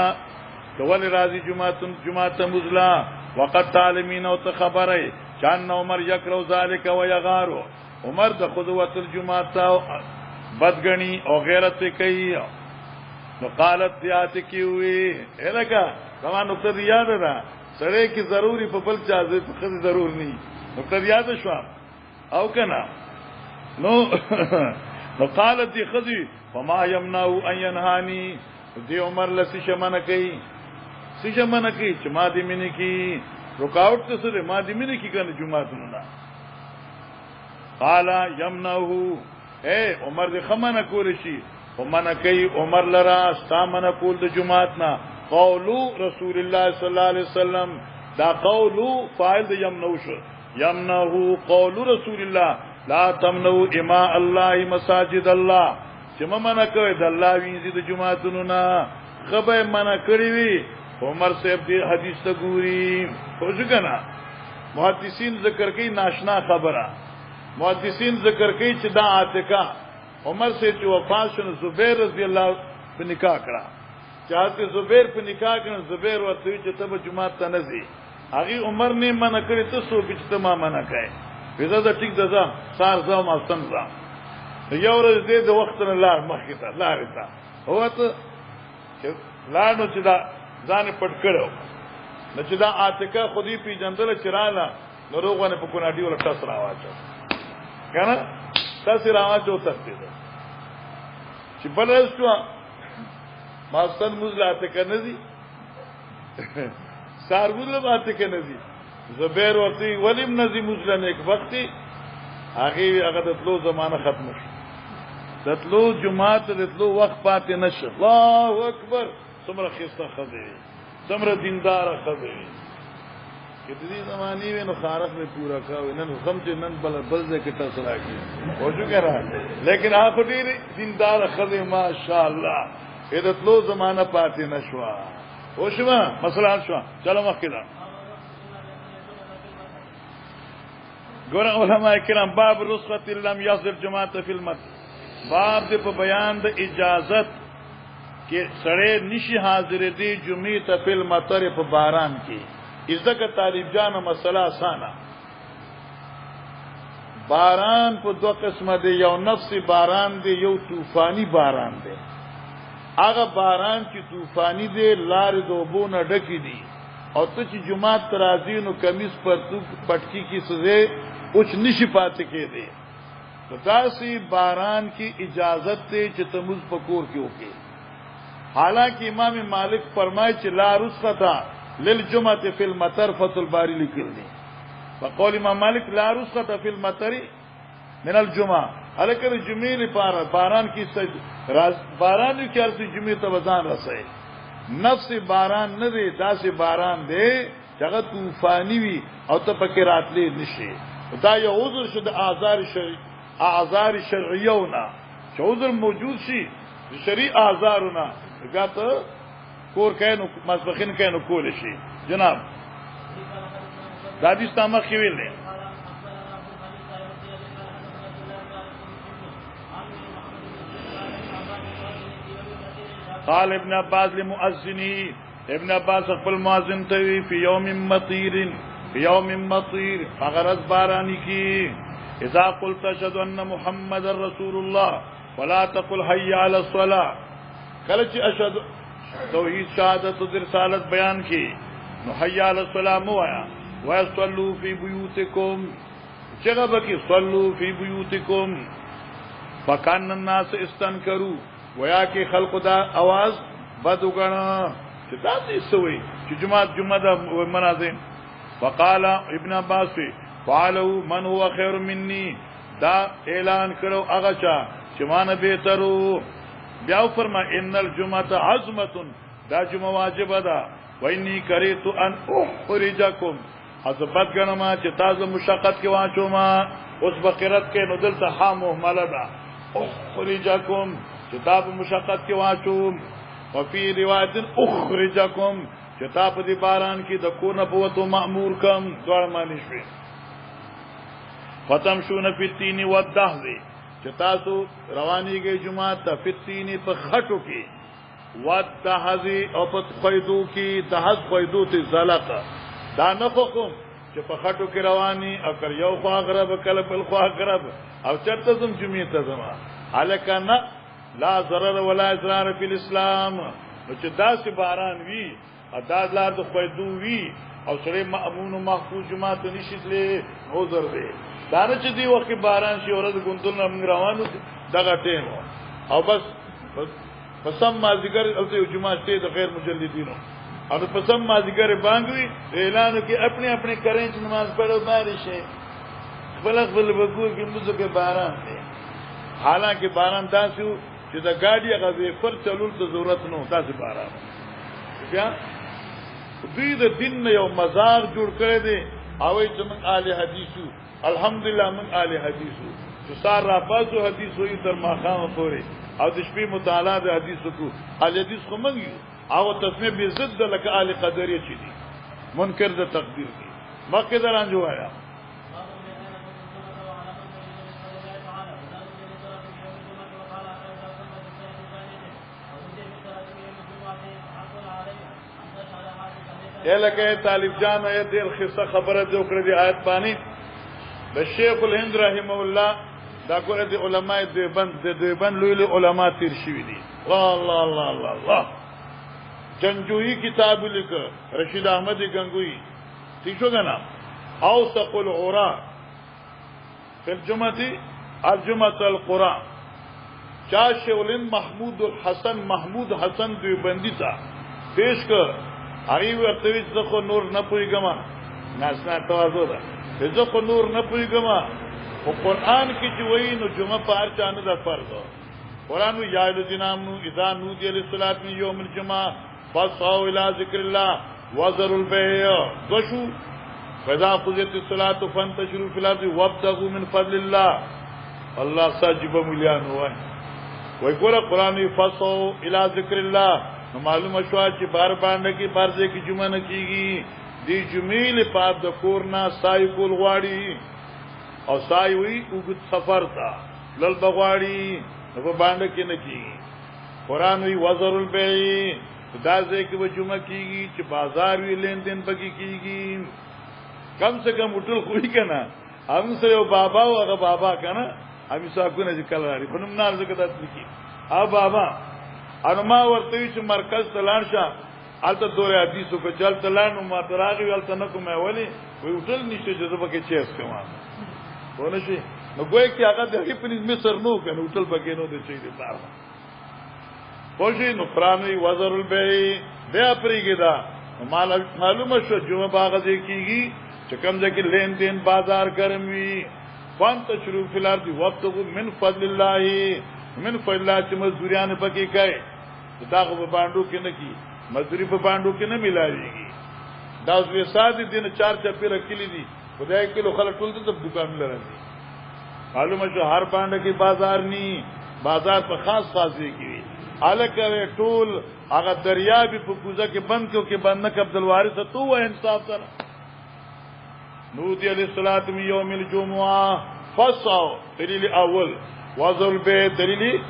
تول راځي جمعه مزلا وقت تعلمین او ته خبره چان عمر یکرو ذالک و یغارو عمر د خذوت الجمعه تا بدګنی او غیرت کوي نو قالت عاتقه وی الکه کما نقطه یاد ده سره کی ضروری په بل چا ځای په ضرور نه نقطه یاد شو او کنه نو قالت دی خذی فما یمنعو ان ینهانی دی عمر لسی شمنه کوي سی شمنه کوي چې ما دې منی کی رکاوټ ته سره ما دې منی کی کنه جمعهتون نه قال یمنعو اے عمر دې خمنه کول شي ومنه کوي عمر لرا استامنه کول د جمعهت نه قولو رسول الله صلی الله علیه وسلم دا قولو فاعل د یمنعو شو یمنعو قول رسول الله لا تمنعوا اماء الله مساجد الله چې منع کوي د الله وینځي د جمعهتونو نه خبره منع کړی وی عمر صاحب دې حدیث ته ګوري خوښ کنا محدثین ذکر کوي ناشنا خبره محدثین ذکر کوي چې دا عاتقه عمر سے چې وفات شو زبیر رضی الله په نکاح کړه چاته زبیر په نکاح کړه زبیر ورته چې ته جمعه ته نه ځي هغه عمر نه منع کړی ته سو چې ته ما منع کړې ویزه دا ټیک ده سار زم او سم زم یو ورځ دې د وخت نه لار مخې ته لار ته هو ته لار نو چې دا ځان پټ کړو نو چې دا عاتقه خودي پی جندل چراله نو روغونه په کوناډي ولا تاسو راواچو کنه تاسو راواچو تاسو چې بل شو ما ستن مزلاته کنه دي ساربوله باته کنه دي زبیر ورتی ولیم نزی مزلن ایک وقتی هغه د تلو زمانه ختم شو د تلو جمعه ته د تلو وخت پاتې نشه الله اکبر څومره خسته خدای څومره دیندار خدای کله دې زمانی وینو خارق نه پورا کاوه نن سمجھ نن بل دې کې تاسو راکی او جو کړه لیکن هغه دې دیندار خدای ماشاءالله د تلو زمانه پاتې نشوا او شما مثلا شو چلو مخکې ګور علماء کرام باب رخصت لم يصل جماعت فی المسجد باب دې په بیان د اجازت کې سړی نشي حاضر دی جمعې ته په مطر په باران کې ازدک طالب جان مسله اسانه باران په دوه قسمه دی یو نفسي باران دی یو طوفاني باران دی هغه باران چې طوفاني دی لارې دوبونه ډکې دي او ته چې جمعه ترازی نو کمیس پر پټکی کی سزه کچھ نشی پاتے کے دے تو داسی باران کی اجازت تے چې تمز پکور کی ہوکے حالانکہ امام مالک فرمائے چې لا رخصتا للجمعۃ فی المطر فتح الباری لکل دی فقول امام مالک لا رخصتا فی المطر من الجمعہ حالکہ جمعے لپاره باران کی باران کی ارتی جمعے ته وزن رسے نفس باران نه دی داسې باران دی چې هغه طوفانی وي او ته پکې راتلې نشي دا یو عذر شو د اعذار شرعیونه چې عذر موجود شي شرعي اعذارونه بیا ته کور کینو مسبخین کینو کول شي جناب دا دې ستامه خویل نه قال ابن عباس لمؤذنه ابن عباس خپل مؤذن ته په یوم مطیر في يوم مطير فغرز بارانی کی اذا قلت اشهد ان محمد رسول الله ولا تقل حي على الصلاه کله چې اشهد توحید شهادت او رسالت بیان کی نو حي على الصلاه مو آیا ويصلوا في بيوتكم جگہ بکی صلوا في بيوتكم فكان الناس استنكروا ویا کې خلق دا आवाज بد وګڼه چې تاسو سوي چې جمعه دا منازم وقال ابن عباس فعلوا من هو خير مني دا اعلان کړو هغه چې مان به ترو بیا فرما ان الجمعه عظمه دا جمعه واجب ده واني كرهت ان اخرجكم حسبت غنما چې تاسو مشقت کې واچو ما اوس بقرت کې نو دلته حامو ملدا اخرجكم چې تاسو مشقت کې واچو وفي روایت اخرجكم کتاب دی باران کی د کو نه بوتو مأمور کم دوړ معنی شوی ختم شو نه پتینی ودهذ چې تاسو رواني گئی جمعه ته پتینی په خټو کې ودهذ او په قیدو کې دهذ قیدو ته زلقه دا نه کوم چې په خټو کې رواني او کر یو خوا غرب کله بل خوا غرب او چرته زم جمعه ته زما الکنا لا ضرر ولا اضرار فی الاسلام نو چې داسې باران وی اداز لار د فائدو وی او سره مامون او محفوظ جماعت نشیدلې عذر دی دانه چې دی وخت باران شي اورد ګوندل موږ روانو دغه ټیم او بس پسم مازیګر الته جمعه ته د غیر مجلدینو اور پسم مازیګر بانګوي اعلان کې اپنے اپنے کریں نماز پڑھو بارش ہے بلغ بل بګور کې موږ کې باران دی حالانکه باران تاسو چې د ګاډي غوې پر چلول ته ضرورت نه تاسو باران بیا دوی د دین یو مزار جوړ کړی دی او چې موږ اهل حدیثو الحمدلله موږ اهل حدیثو چې سار را پاسو حدیث وي تر ماخام پورې او د شپې مطالعه د حدیثو کو اهل حدیث خو موږ یو او تسمیه به ضد لکه اهل قدریه چي دي منکر د تقدیر دي مکه دران جوایا لکه طالب جان آیت دیر خصه خبره جو کړی دی آیت باندې د شیخ الهند رحمه الله دا کوله دی علماء دیوبند لوی علماء تیر شوی دي الله الله الله الله جنجوی کتاب لیک رشید احمد گنگوی ٹھیک ہو گا نا اوثق العراء فی الجمعة القرآن چا شیخ الهند محمود حسن دیوبندی تا پیش کر هغه ورته ځکه نور نه پويګما ناسنا تواضع ده ځکه نور نه پويګما او قران کې چې وایي نو جمعه پار چانه د فرض قران وی یا الذین آمنوا اذا نودي للصلاة من يوم الجمعه فاسعوا الى ذکر الله وذروا البيع وشو فاذا قضيت الصلاه فانتشروا في الارض وابتغوا من فضل الله الله ساجب مليان وای ګور قران وی فاسعوا الى ذکر الله نو معلومه شو چې بار باندې کې فرض کې جمعه نه کیږي دی جمعې له پاد د کورنا سای کول غواړي او سای وی وګت سفر تا لل بغواړي په باندې کې نه کیږي قران وی وزر البيع دا ځکه به جمعه کیږي چې بازار وی لین دین پکې کیږي کم سے کم وټل خوې کنه هم سره یو بابا او هغه بابا کنه هم ساکونه چې کله لري په نوم نار ځکه تاسو کی ا بابا انما ورته چې مرکز تلان شه الته دوه حدیثو په چل تلانو ما تراغي ولته نه کومه ولی وی وټل نشته چې زبکه چیس کوم ونه شي نو ګوي کې هغه د هیپنیز مصر نو کنه وټل بګې نو د چي دي بار پوجي نو پرانی وزر البيع بیا پریګه دا معلومه شو جمعه باغ دې کیږي چې کوم ځکه لین دین بازار ګرمي وانت شروع فلارد وابتغوا من فضل الله من فضل الله چې مزدوریان پکې کوي داغه په باندې کې نه کی مزدوری په باندې کې نه ملایږي دا زوی ساده دین 4 چپی رکلی دي خدای کلو خلک ټول ته دکان لري معلومه شو هر باندې کې بازار ني بازار په خاص ځای کې وي الکه ټول هغه دریاب په کوزه کې بند کې بند نه عبد الوارث تو و انصاف سره نودي للصلاه من يوم الجمعه فصوا دلیل اول وذل به دلیل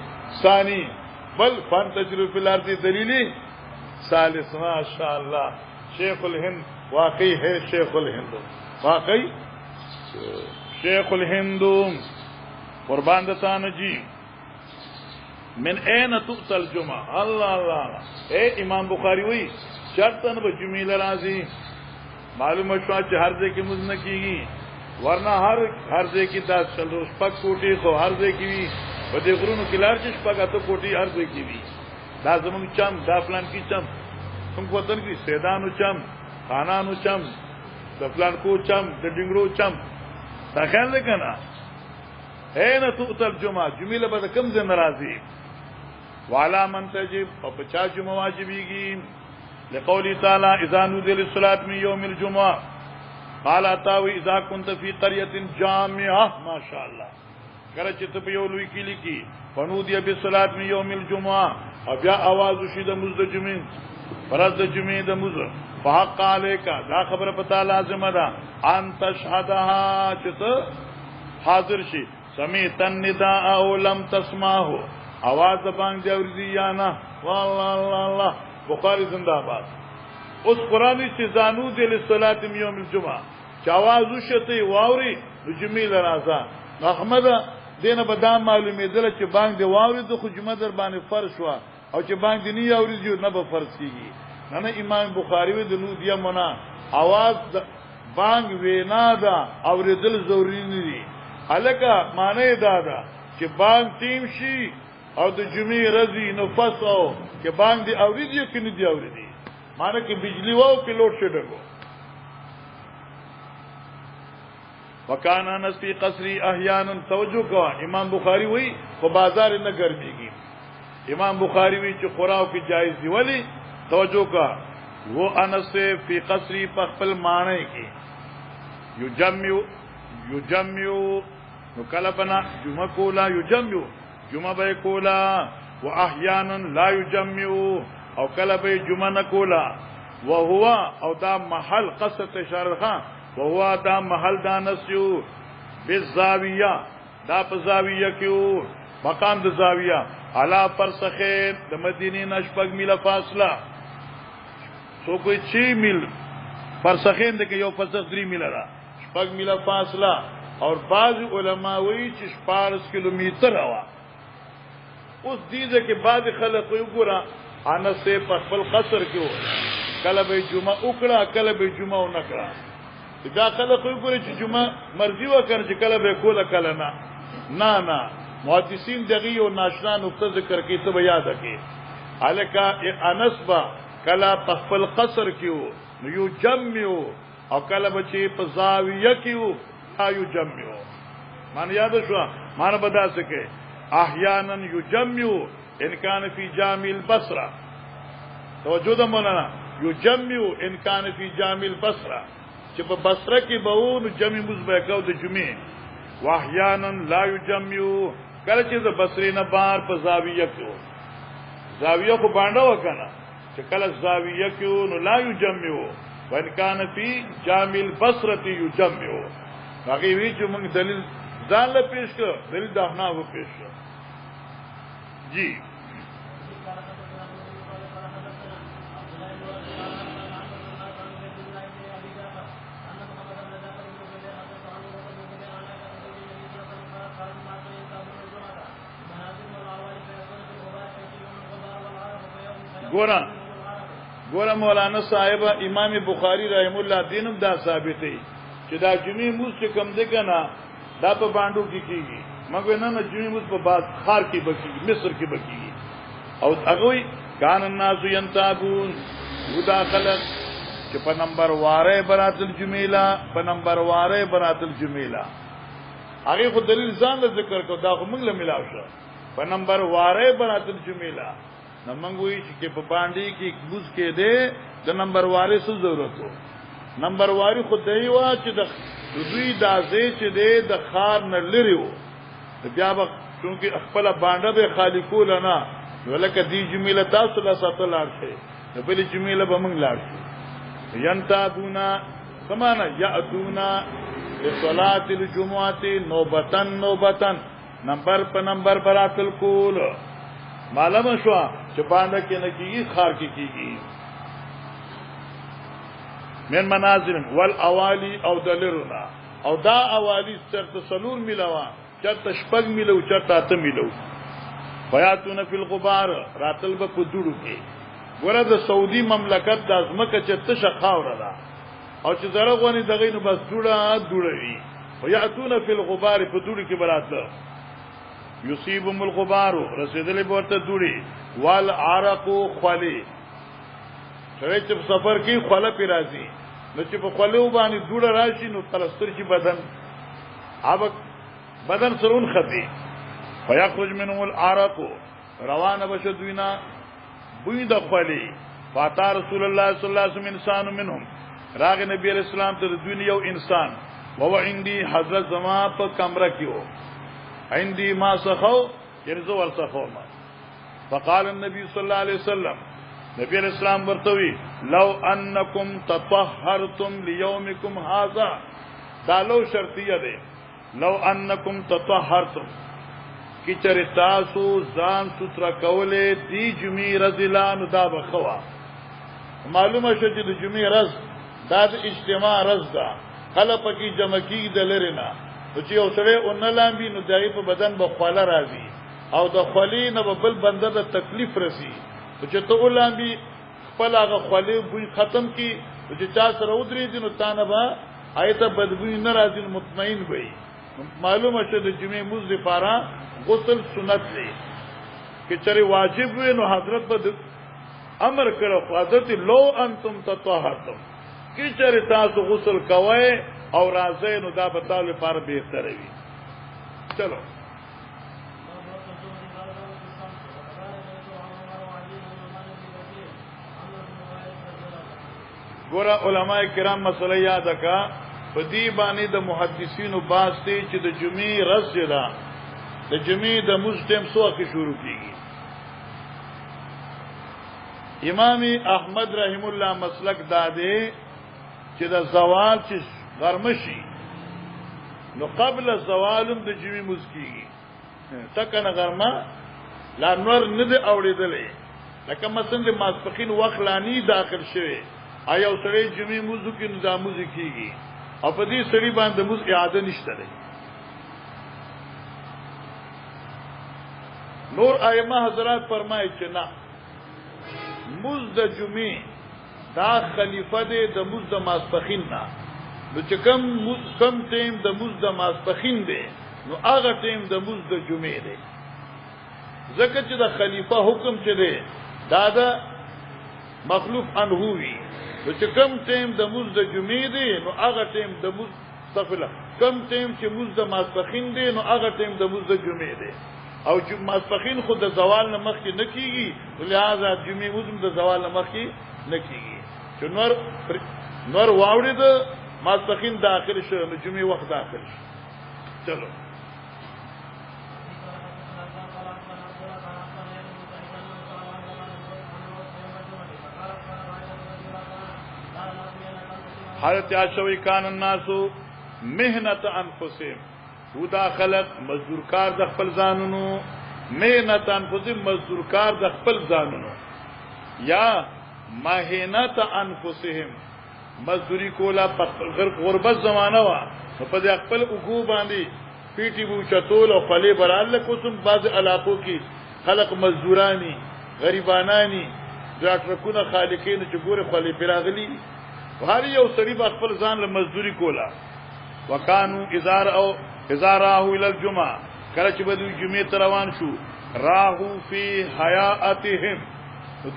ثانی بل فانتشروا في الارض دلیل ثالث ما شاء الله شیخ الهند واقعی ہے شیخ الهند واقعی شیخ الهند قربان دتان جی من اين تؤتى الجمعه الله الله اے امام بخاری وی شرطن به جمعه لرازی معلومه شو چې هر ځای کې مزنه کیږي ورنه هر ځای کې دا چل روز پک کوټي خو هر ځای کې وي په دې غرونو کې لار چې پک اته کوټي هر ځای کې وي دا زموږ چم دا پلان کې چم کوم وطن کې سیدانو چم خانانو چم د پلان کو چم د ډنګرو چم دا خیال وکنا اين تؤتى الجمعه جميله به کم ځای ناراضي والا من تجب او 50 جمعه واجبېږي لقوله تعالى اذا نودي للصلاه من يوم الجمعه قال اتاوي اذا كنت في قريه جامعه ما شاء الله کله چې ته په یو لوی کلی کې فنودي بالصلاه من يوم الجمعه او بیا आवाज وشي د مزد جمعې فرض د جمعې د مزد فحق عليك دا خبره پتا لازم ده ان تشهدها چې ته حاضر شي سمعت النداء او لم تسمعه आवाज باندې اورځي یا نه والله الله الله بخاری زنده باد اوس قرآنی چې زانو د لصلات یوم الجمعه چاواز وشته واوري د جمعې لرازه احمد دینه به دا معلومه ده چې بانګ دی واوري د خو جمعه در باندې فرض شو او چې بانګ دی نه اوري جو نه به فرض کیږي نه امام بخاری وی د نودیه منا आवाज بانګ وینا دا اوریدل ضروری نه دي الکه معنی دا ده چې بانګ تیم شي او د جمعې رضی نو فسو چې بانګ دی اوریدي کې نه دی اوریدي معنی کې بجلی وو کې لوډ شډګو وکانا نس فی قصری احیانا توجه کا امام بخاری وی خو بازار نه ګرځيږي امام بخاری وی چې خوراو کې جایز دی ولی توجه کا وہ انس فی قصری پخپل معنی کې یجمع نو کله بنا جمعه کولا یجمع جمعه به کولا واحیانا لا یجمع او کله به جمعه نه کولا وهو او دا محل قصد اشاره وهو دا محل دانسیو بالزاویہ دا په زاویہ کېو مقام د زاویہ علا فرسخین د مدینه نشپګ میله فاصله سو کوئی 6 میل فرسخین د یو فرسخ 3 میل را شپګ میله فاصله اور بعض علما وی چې 14 کیلومتر هوا اوس دې کې بعض خلک وګورا انا سے په خپل قصر کې کله به جمعه وکړه کله به جمعه ونکړه دا خلک وګوري چې جمعه مرضی وکړي چې کله به کوله کله نه محدثین دغه یو ناشنا نقطه ذکر کوي ته یاد کړئ الکا انس با کلا تخفل قصر کیو یو جمعو او کلا بچی په زاویه کیو یو جمعو مان یاد شو مان بدا سکے احیانا یجمعو ان کان فی جامع البصره توجه د مولانا یجمعو ان کان فی جامع البصره چې په بصره کې به و جمع مزبه کو د جمعې واحیانا لا یجمعو کله چې د بصری نه بار په زاویه کې زاویه خو باندې وکنه چې کله زاویه کې نو لا یجمعو وان کان فی جامع البصره یجمعو هغه وی چې موږ دلیل ځان له پیش کړ دلیل د احناف پیش کړ جی ګورا مولانا صاحب امام بخاری رحم الله دینم دا ثابت دی چې دا جمعې موږ چې کم دی کنه دا په باندې کیږي مګر نه جمعې موږ په بعد خار کې بکیږي مصر کې بکیږي او هغه کان الناس ينتابون وداخلت چې په نمبر واره برات الجمیلا په نمبر واره برات الجمیلا هغه خو دلیل ځان ذکر کو دا موږ له ملاو شو په نمبر واره برات الجمیلا نمنګوي چې په باندې کې بوز کې ده د نمبر واره څه ضرورت وو نمبر واری خو دی وا چې د دوی دازې چې ده د خار نه لري وو بیا به چونکی خپل باندې به خالقول نه ولکه دی جمیله تاسو له ساتل ارشه د بل جمیله به موږ لاړ شو ینتابونا سمانا یاتونا لصلاه الجمعه نوبتن نمبر په نمبر براتل کول معلومه شو چې باندې کې نه کیږي خار کې کیږي من منازل والاوالی او دلرنا او دا اوالی چرته سلور ملوا چرته شپږ ملو چرته اته ملو بیاتون فی الغبار راتل به په دوړو کې ګوره د سعودي مملکت د ازمکه چې تشه خاور ده او چې زړه غونی دغه نو بس دوړوي بیاتون فی الغبار په دوړو کې براتل یصيبهم الغبار رسیدلې ورته دوړي والعرق خلی سره چې سفر کې خله پی راځي نو چې په خله باندې دوړه راشي نو تلستر چې بدن سرون خطي فيخرج منهم العرق روانه بشدوینا بوی د خلی فاتا رسول الله صلی الله علیه وسلم انسان منهم راغ نبی علیہ السلام ته دنیا یو انسان وهو عندي حضرت زما په کمره کې وو عندي ما سخو يرزو ورسخو ما فقال النبي صلى الله عليه وسلم نبی علیہ السلام ورتوي لو انکم تطهرتم ليومكم هذا دا لو شرطیه ده لو انکم تطهرتم کی چرتاسو ځان ستر کوله دی جمعې رضلان دا بخوا معلومه شو چې د جمعې رز دا د اجتماع رز ده خلق کی جمع کی دلرینا چې یو سره اونلام بي نو دای په بدن به خواله راځي او د خلی نه بل بنده د تکلیف رسی چې ته اولام بي خپل هغه خولې بوی ختم کی چې چا سره ودرېږي نو تا نه به آیته بدبوی نه راځي مطمئن وي معلومه شه د جمعې مونځ لپاره غسل سنت دی که چېرې واجب وي نو حضرت به امر کړو حضرت لو انتم تطهرتم که چېرې تاسو غسل کوئ او راځئ نو دا به تاسو لپاره بهتره وي چلو ګوره علماء کرام مسله یاد کا په دې باندې د محدثینو باس ته چې د جمعې ورځ ده د جمعې د مزدم سوخه شروع کیږي امام احمد رحم الله مسلک داده چې د زوال چې غرمشي نو قبل زوالم د جمعې مز کیږي تکنه غرمه لا نور نه دی اوریدلې لکه مثلا د ماسپخین وخت لانی داخل شوی آیا سړی جمعې موضوع کې نظام کیږي او په دې سړي باندې موږ اعاده نشته دی نور ائمه حضرات فرمایي چې نه موږ د جمعې دا خلیفہ دی د موږ د ماسپخین نه نو چې کم ټیم د موږ د ماسپخین دی نو هغه ټیم د موږ د جمعې دی ځکه چې د خلیفہ حکم چې دی دا د مخلوف عنه وی نو چې کم ټیم د موږ د جمعې دی نو هغه ټیم د موږ استغفر کم ټیم چې موږ د ماسپخین دی نو هغه ټیم د موږ د جمعې دی او ماسپخین خود د زوال نه مخکې نه کیږي لہذا جمعې موږ د زوال نه مخکې نه کیږي چې نور واوړي د ماسپخین داخل شو نو جمعې وخت داخل شو چلو حضرت عاشوی کان الناس مهنت انفسهم ودا خلق مزدور کار د خپل ځانونو مهنت انفسهم مزدور کار د خپل ځانونو یا مهنت انفسهم مزدوری کولا غربت زمانہ وا په دې خپل وګو باندې پیټي بو چتول او خلی براله کوم بعض علاقو کې خلق مزدورانی غریبانانی ډاکټرکونه خالقین چې ګوره خلی پیراغلی هر یو سړي خپل ځان له مزدوري کولا وکانو اذا راهو الى الجمعه کله چې بده جمعې ته روان شو راهو فی حیاتهم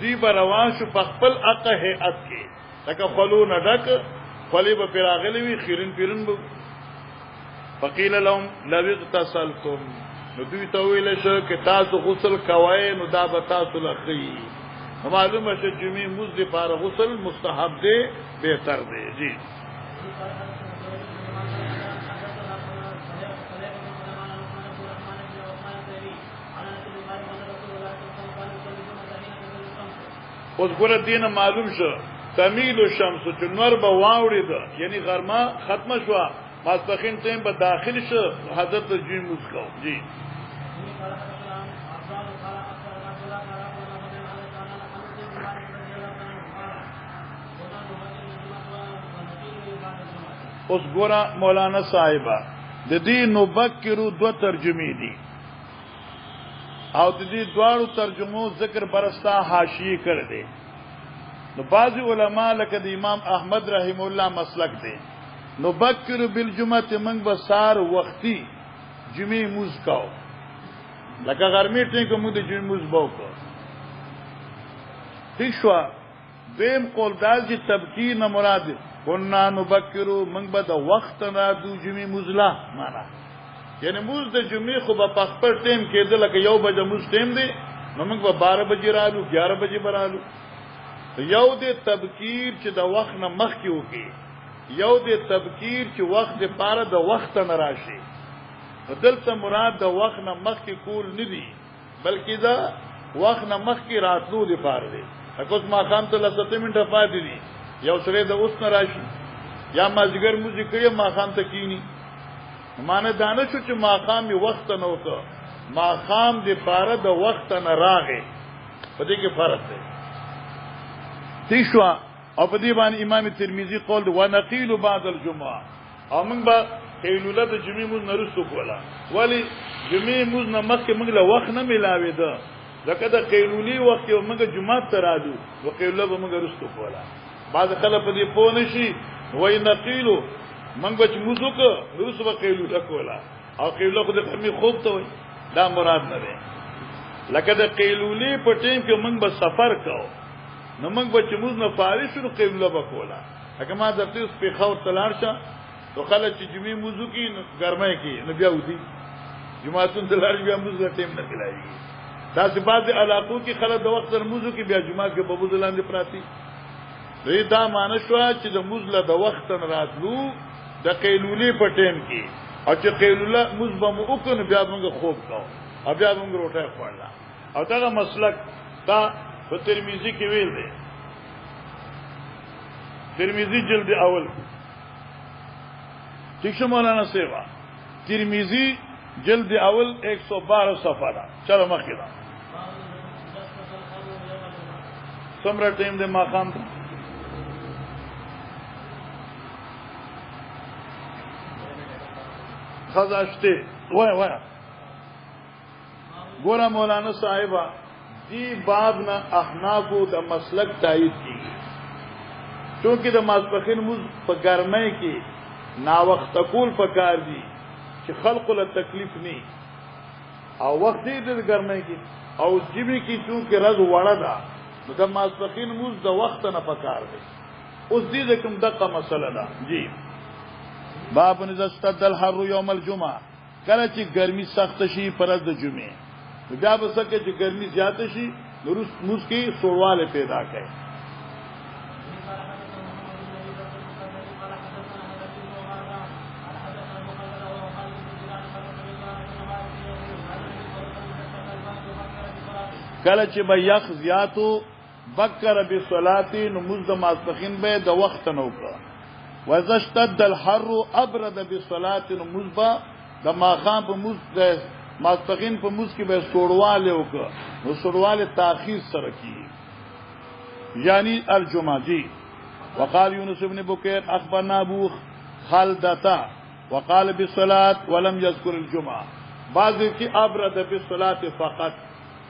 دوی به روان شو په خپل اقه هيئت کې لکه خلو نډک خلی به پیراغلی وی خیرن پیرن بو فقیل لهم لو اغتسلتم نو دوی ته ویل شو چې تاسو غسل کوئ نو دا به تاسو لخی معلومه چې جمعې مز لپاره غسل مستحب دی بهتر دی جی اوس ګوره دینه معلوم شو تمیل الشمس چې نور به واوړي ده یعنی غرمه ختمه شو ماسپخین ټیم به داخل شو حضرت جمعې مز کو جی اوس ګورا مولانا صاحبہ د دې نوبکرو دو ترجمه دي او د دې دوارو ترجمو ذکر برستا حاشیه کړ دي نو بعض علما لکه د امام احمد رحم الله مسلک دي نوبکر بالجمعه من بسار وختي جمعې موز کاو لکه غرمې ټیم کوم د جمعې موز باو کو تشوا دیم قول دال چې تبکیر نه مراد قلنا نبکرو منگ با دا وقت نادو جمعی مزلا مانا یعنی موز دا جمعی خوب پا خپر ٹیم که دا لکه یو بجا موز ٹیم دی نو منگ با 12 بجی رالو 11 بجی برالو یو دی تبکیر چې دا وقت نا مخ کیو کی یو دی تبکیر چې وقت دی پارا دا وقت نراشی دلتا مراد دا وقت نا مخ کی کول ندی بلکہ دا وقت نا مخ کی راتلو دی پار دی اکوز ما خام تا لسطی منٹا پاتی دی یو سره د اوس نه راشي یا مازیګر موزیک کړي ما خام ته کینی مانه دانه شو چې ما خام یو وخت نه وته ما خام د پاره د وخت نه راغې په دې کې فرق دی تیشوا او په دې باندې امام ترمذی قول دی ونقیل بعد الجمعه او موږ به قیلوله د جمعې موږ نرسو کولا ولی جمعې موږ نه مخکې موږ له وخت نه ملاوي ده لکه د قیلولی وخت یو موږ جمعه ته رالو او قیلوله به موږ رستو کوله بعض خلک په دې پوه نشي وای نقیلو موږ به چې موزو کو رسو به قیلوله کوله او قیلوله خو د فهمي خوب ته وای دا مراد نه ده لکه د قیلولی په ټیم کې موږ به سفر کوو نو موږ به چې موږ نه فارغ شو قیلوله به کوله هغه ما درته اوس په خور تلار شه تو خلک چې جمعې موضوع کې ګرمای کې نو بیا ودی جمعهتون تلار بیا موضوع ټیم نه کلایي دا چې بعض علاقو کې خلک د وخت سره موضوع کې بیا جمعه کې په موضوع لاندې پراتی دوی دا معنی شو چې د موضوع د وخت نه راتلو د قیلولې په ټیم کې او چې قیلوله موضوع مو وکړو بیا موږ خوب کاو او بیا موږ روټه خوړل او دا مسلک دا په ترمذی کې ویل دی ترمذی جلد اول ٹھیک ہے مولانا سیوا ترمذی جلد اول 112 صفحہ دا چلو مخکې دا څومره ټیم د ماقام ته خزاشته وای ګوره مولانا صاحبہ دی باب نه احنافو د مسلک تایید کیږي چونکه د ماسپخین موږ په ګرمۍ کې نا وخت کول پکار دي چې خلق له تکلیف ني او وخت دې د ګرمۍ کې او جيبي کې چونکه رز وړه ده نو د ماسپخین موږ د وخت نه پکار دي اوس دې کوم دغه مسله ده جی باب نزستد الحر يوم الجمعه کله چې ګرمي سخت شي پرز د جمعې بیا به سکه چې ګرمي زیات شي نو موږ کې سوړواله پیدا کوي کله چې به یخ زیاتو بکر بصلاتی نموز د ماسپخین به د وخت نو کا وزشتد الحر ابرد بصلات نموز با د ماخام په موز د ماسپخین په موز کې به سوړواله وکړه نو سوړواله تاخير سره کی یعنی الجمعه جی وقال يونس بن بكير اخبرنا ابو خالدتا وقال بالصلاه ولم يذكر الجمعه بعض کی ابرد بالصلاه فقط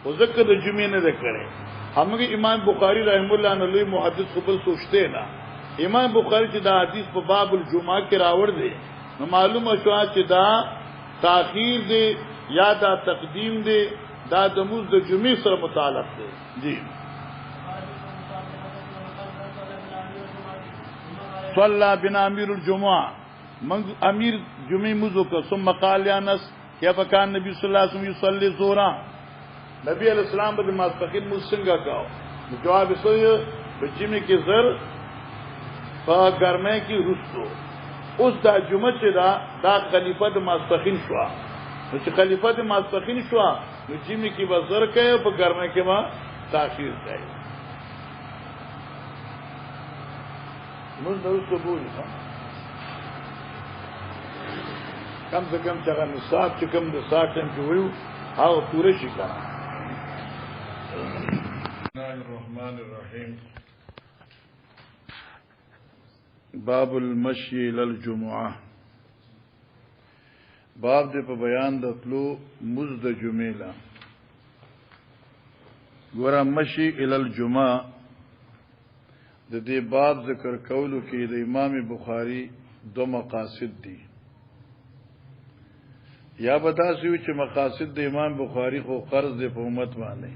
وذکر د جمعې نه کړي همغه امام بخاری رحم الله نه لوی محدث خپل سوچته نه امام بخاری چې دا حدیث په باب الجمعه کې راوړ دی نو معلومه شو چې دا تاخير دی یا دا تقدیم دی دا د موږ د جمعې سره متعلق دی جی صلى بنا امير الجمعه من امیر جمعې موضوع کو ثم قال يا انس كيف كان النبي صلى الله عليه وسلم يصلي الظهر نبی علیہ السلام به ماسپخین مسنګه کاو جواب یې په جمعې کې زر په ګرمۍ کې رسو اوس دا جمعه چې دا خلیفہ د ماسپخین شو نو چې خلیفہ د ماسپخین شو نو جمعې کې به زر کوي په ګرمۍ کې ما تاخير کوي نو نو څه بولی کم سے کم چې نصاب چې کم د ساعتم کې ویو هغه پوره شي کنه بسم الله الرحمن الرحیم باب المشي الى الجمعه باب دې په بیان د تلو مزد جمعه لا ګور مشي الى الجمعه د دې باب ذکر کولو کې د امام بخاری دو مقاصد دي یا بداسیو چې مقاصد د امام بخاری خو قرض د امت باندې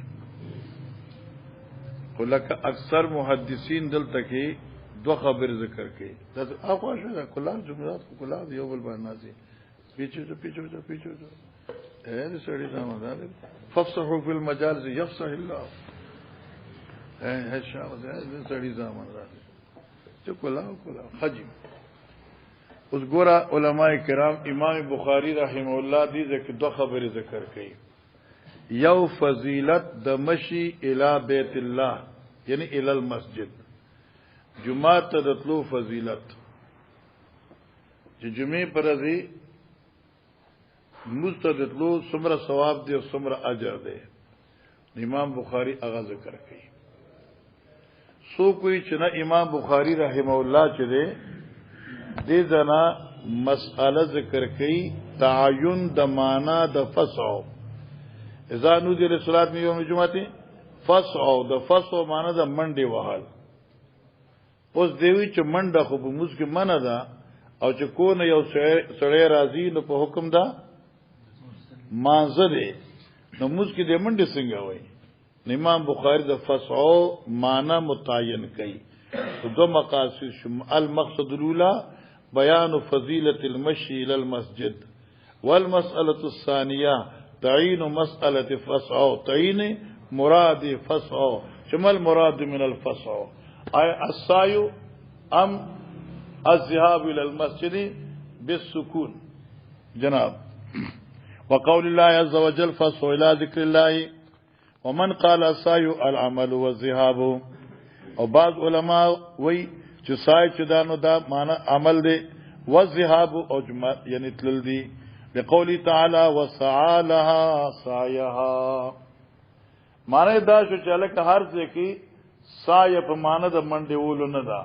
ولکه اکثر محدثین دلته کې دو خبر ذکر کوي دا اخوا شو دا کلام جملات کو کلام یو بل باندې نازي پیچو اے سړی زموږ ده فصحوا في المجالس يفصح الله اے شاو ده سړی زموږ راځي چې کلام حجم اوس ګوره علماء کرام امام بخاری رحم الله دې ذکر دو خبرې ذکر کړي یو فضیلت د مشی الی بیت الله یعنی الی المسجد جمعه ته د تلو فضیلت چې جمعه پر ازي مستدلو څومره ثواب دی او څومره اجر دی امام بخاری هغه ذکر کړي سو کوئی چې نه امام بخاری رحم الله چې دی دې ځنا مسأله ذکر کړي تعین د معنا د فسع اذا نودي للصلاه من يوم الجمعه فسعوا، د فسعوا معنی د منډه وهل. اوس دیوی چې منډه خو په موږ کې منه ده او چې کو نه یو سړی راځي نو په حکم ده مانزه دی، نو موږ کې د منډه څنګه وای؟ امام بخاری د فسعوا معنی متعین کړي. دو مقاصد شم المقصد الاولى بیان فضیلة المشي الى المسجد، والمسألة الثانية تعین مسألة فسعوا، تعین مراد فسعوا، شمل مراد من الفسع السعي ام الذهاب الى المسجد بالسكون جناب. وقول الله عز وجل فسعوا الى ذكر الله، ومن قال السعي العمل والذهاب. او بعض علماء وی چې سعی چې دانو دا معنی عمل دی، والذهاب او یعنی تلل دی، لقوله تعالی وسعى لها سعيها. معنی دا شو چې الک هر ځای کې سعی په معنی د منډې ولو نه ده.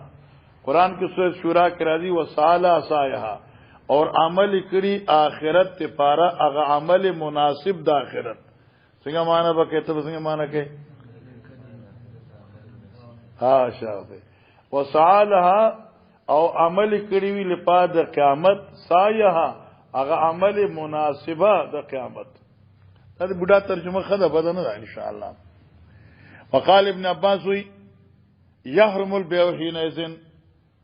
قران کې سورۃ شورا کې راځي وسعى سعيها، اور عمل کړي آخرت ته پارا هغه عمل مناسب د آخرت. څنګه معنی به کته څنګه معنی کې ها شابه وسعى لها او عمل کړي وی لپاره د قیامت، سعيها هغه عمل مناسبه د قیامت. دا بډا ترجمه خده بدن ده ان شاء الله. وقال ابن عباس وی يحرم البيع حينئذ،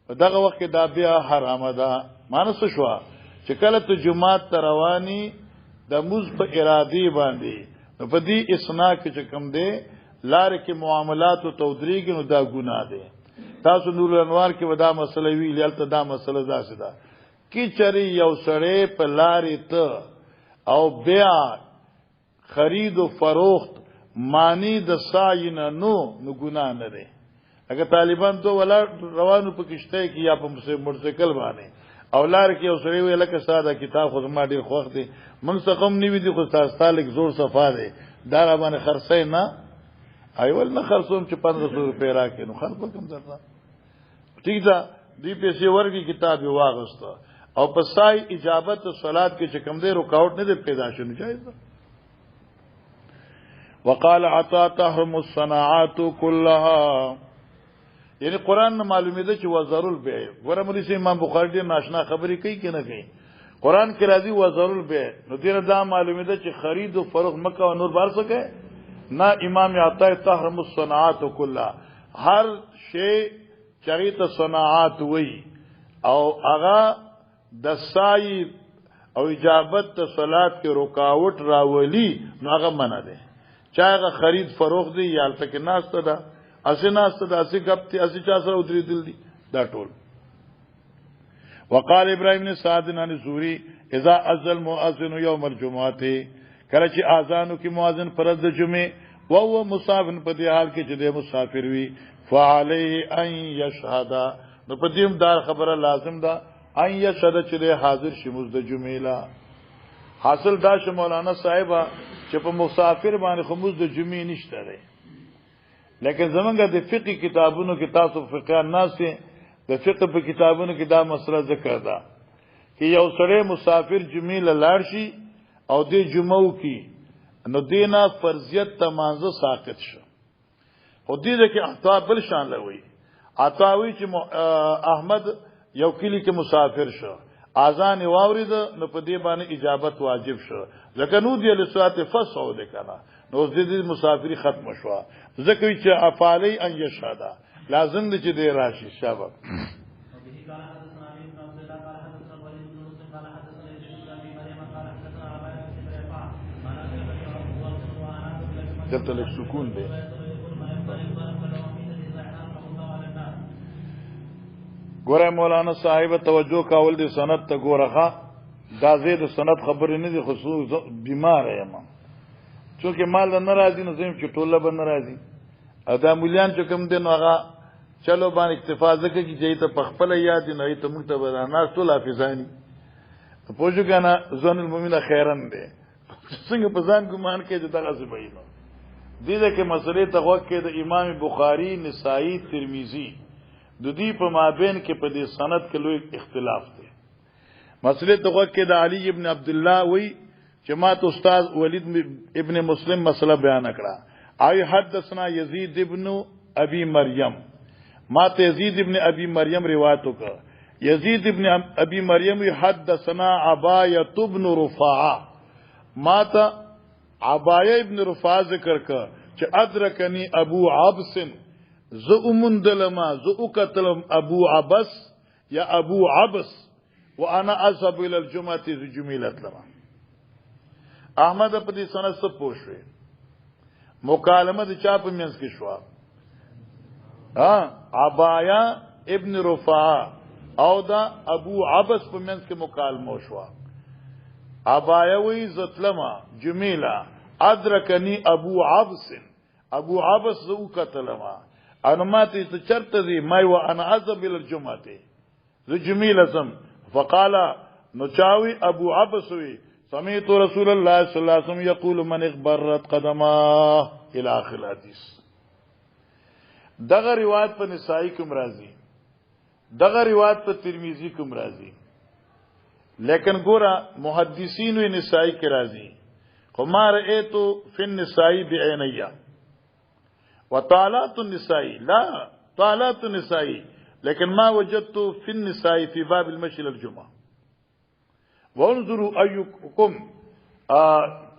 دغه وخت دا بیا حرام ده. معنی څه شو چې کله ته جمعات ته رواني د موز په ارادي باندې، نو په دې اسنا کې چې کوم دی لار کې معاملات او تودریږي، نو دا ګناه ده. تاسو نور الانوار کې ودا مسله وی لیالته دا مسله ځاسه ده کی چری یو سړی په لارې ته او بیا خرید و فروخت معنی د سعی نه نو ګناه نه ده. اگر طالبان تو ولا روانو په کشته کې یا په موټرسایکل باندې او لار کې یو سړی ویل که ساده کتاب خو ما ډیر خوښ دی، من څه کوم نیوي دي خو تاسو تعلق زور صفا دی، دا را باندې خرڅې نه ایول نه خرڅوم چې 1500 روپے راکې نو خرڅ کوم درته ٹھیک ده. دی پیسې ورګي کتاب واغسته او په سای اجابت صلات کې چې کوم دی رکاوټ نه دی پیدا شونه جایز ده. وقال عطا تحرم الصناعات كلها، یعنی قران نه معلومه ده چې وزر البيع. ګوره مولوی سي امام بخاری دې ناشنا خبرې کوي کې نه کوي. قران کې راځي وزر البيع، نو دې دا معلومه ده چې خرید او فروخت مکه او نور بار سکے نه. امام عطا تحرم الصناعات كلها، هر شی چریت صناعات وی او هغه د سای او اجابت ته صلات کې رکاوټ راولي نو هغه منع ده. چاغه خرید فروخت دی یا تک ناشته ده، اسی ناشته ده، اسی غپتی، اسی چا سره ودری دل دی، دا ټول. وقال ابراهيم بن سعد عن الزهري اذا اذن المؤذن يوم الجمعه، کله چې اذانو کې مؤذن فرض د جمعه او هو مسافر په دې حال کې چې د مسافر وي، فعليه ان يشهد، نو په دې دار خبره لازم ده ان يشهد چې حاضر شي مز د جمعه لا. حاصل دا ش مولانا صاحب چې په مسافر باندې خموز د جمعې نشته دی، لیکن زمونږ د فقہ کتابونو کې تاسو فقہ الناس د فقہ په کتابونو کې دا مسله ذکر ده چې یو سړی مسافر جمعې لاړ شي او د جمعو کې نو دینا فرضیت تمانزه ساقط شو. خو دې کې عطا بل شان لوي، عطاوی چې احمد یو کلی کې مسافر شو، اذان واورید نو په دې باندې اجابت واجب شو، ځکه نو دی له صلات فسعو ده کنه، نو دې مسافری ختم شو. ځکه چې افعالی ان یشهدا لازم دي چې دې راشي شابه. دلته لک سکون دی. ګوره مولانا صاحب توجه کول دي سند ته ګورخه، دا زید سند خبرې نه دي، خصوص بیمار یم چونکه مال نه راځي نو زم چې ټوله به نه راځي. ادا مولیان چې کوم دین هغه چلو باندې اکتفا ځکه چې جې ته پخپل یاد نه ته موږ ته بدانا ټول حافظانی پوجو کنه ځن المؤمن خیرن دی څنګه په ځان ګمان کې چې دغه زبې نو دې کې مسلې ته وکړه د امام بخاری، نسائی، ترمذی د دې په مابین کې په دې سند کې لوی اختلاف دی. مسلې ته وکړه د علی ابن عبد الله وی جماعت استاد ولید ابن مسلم مسئلہ بیان کړه آئی حدثنا یزید ابن ابی مریم ما ته یزید ابن ابی مریم روایت وکړه یزید ابن ابی مریم حدثنا عبایہ ابن رفاعه ما ته عبایہ ابن رفاعه ذکر کړه چې ادرکنی ابو عبس ز امندلما ز اکتلم ابو عبس یا ابو عبس وانا اذهب الى الجمعه ذ جمیلت لما احمد په دې سند څه پوښوي مکالمه د چا په منځ کې شو عبایا ابن رفاعه او دا ابو عبس په منځ کې مکالمه شو عبایا وی زتلما جمیله ادرکنی ابو عبس ابو عبس ذو قتلما انا ماتي چرته دي ما وانا اذهب الى الجمعه ذ جمیلتم فقال نچاوي ابو عبس وی سمعت رسول الله صلی الله علیه وسلم یقول من اغبرت قدماه الى اخر الحديث دغه روایت په نسائی کوم راځي دغه روایت په ترمذی کوم راځي لیکن ګورا محدثین و نسائی کې راځي خو ما رأيتو فی النسائی بعینیہ وطالات النسائی لا طالات النسائی لیکن ما وجدت فی النسائی فی باب المشي للجمعه وانظروا أيكم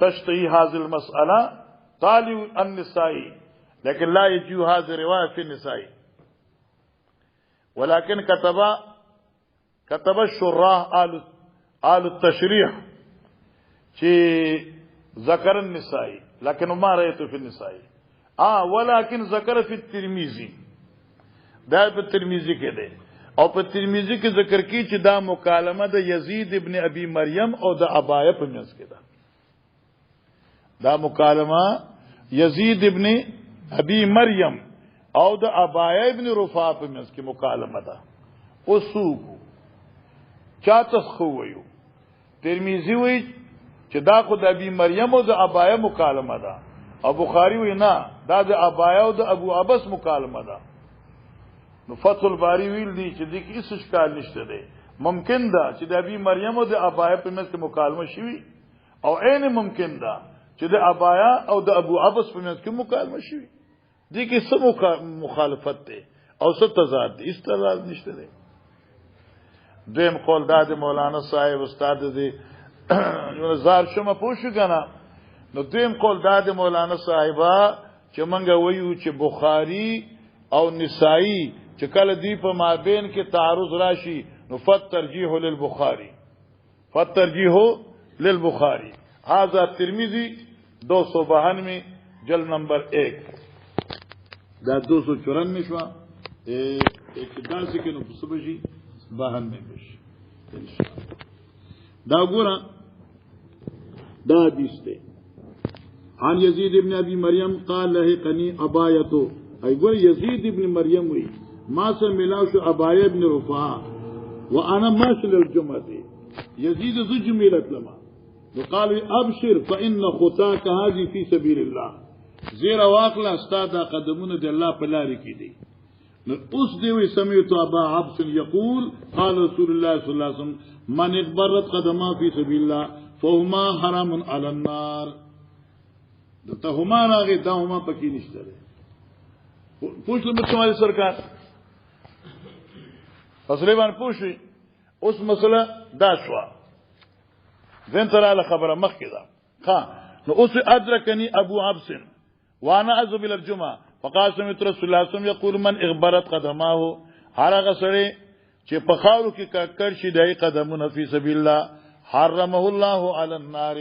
تشتهي هذه المسألة طالب النسائي لكن لا يجي هذه الرواية في النسائي ولكن كتب الشراح آل التشريح في ذكر النسائي لكن ما رأيته في النسائي ولكن ذكر في الترمذي ده بالترمذي كده او په ترمذی کې ذکر کی چې دا مکالمه د یزید ابن ابي مریم او د ابایه په منځ کې ده دا مکالمه یزید ابن ابي مریم او د ابایه ابن رفاعه په منځ کې مکالمه ده اوسو چاته خو ویو ترمذی وی چې دا خو د ابي مریم او د ابایه مکالمه ده او بخاری وی نه دا د ابایه او د ابو عبس مکالمه ده نو فتح الباری ویل دی چې دې کې هیڅ اشکال نشته دی ممکن ده چې د ابي مریم او د ابایه په منځ کې مکالمه شوي او عین ممکن ده چې د ابایه او د ابو عبس په منځ کې مکالمه شوي دې کې څه مخالفت ده او څه تضاد دي هیڅ تضاد نشته دی دویم قول دا د مولانا صاحب استاد دی زار شمه پوښی کنه نو دویم قول دا د مولانا صاحبہ چې منګه وایو چې بخاری او نسائی چې کله دی په مابین کې تعارض راشي نو فترجیح للبخاری هذا ترمذی 292 جلد نمبر 1 دا 294 شو اقتدار سے کہ نو صبحی 92 بشي دا ګورا دا حدیث ده عن یزید ابن ابي مریم قال لهقني ابایته ای ګور یزید ابن مریم وی ما سره ملاو شو ابایه ابن رفاعه وانا ماشي للجمعه يزيد ذو جميلة لما وقال ابشر فان خطاك هذه في سبيل الله زیر واقلا استاد قدمونه د الله په لار کې دي نو اوس دی وی سمعت ابا عبس يقول قال رسول الله صلى الله عليه وسلم من اقبرت قدمه في سبيل الله فهما حرام على النار دته هما راغی دا هما پکې نشته پوښتنه به سمای سرکار اصلي باندې پوښي اوس مسله دا شو زين ترى خبره مخکې ده نو اوس ادرکني ابو عبس وانا اذهب الى الجمعه فقال سمعت رسول الله صلى الله عليه وسلم يقول من اغبرت قدماه هرغه سره چې په خاورو کې ککر شي دای قدمونه فی سبیل الله حرمه الله علی النار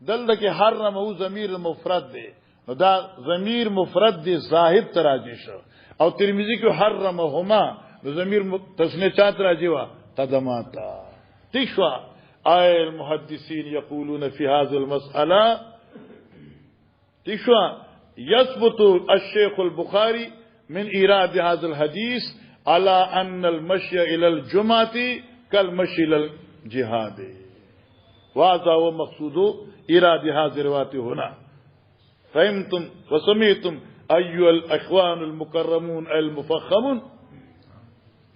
دلته کې حرمه ضمیر مفرد دی نو دا ضمیر مفرد دی زاهد تراجی شو او ترمذی کې حرمهما ضمیر تسنیه چات راجی وا قدمات تشوا اي المحدثين يقولون في هذه المساله تشوا يثبت الشيخ البخاري من ايراد هذا الحديث على ان المشي الى الجمعه كالمشي الى الجهاد وهذا هو مقصود ايراد هذه الروايه هنا فهمتم وسمعتم ايها الاخوان المكرمون المفخمون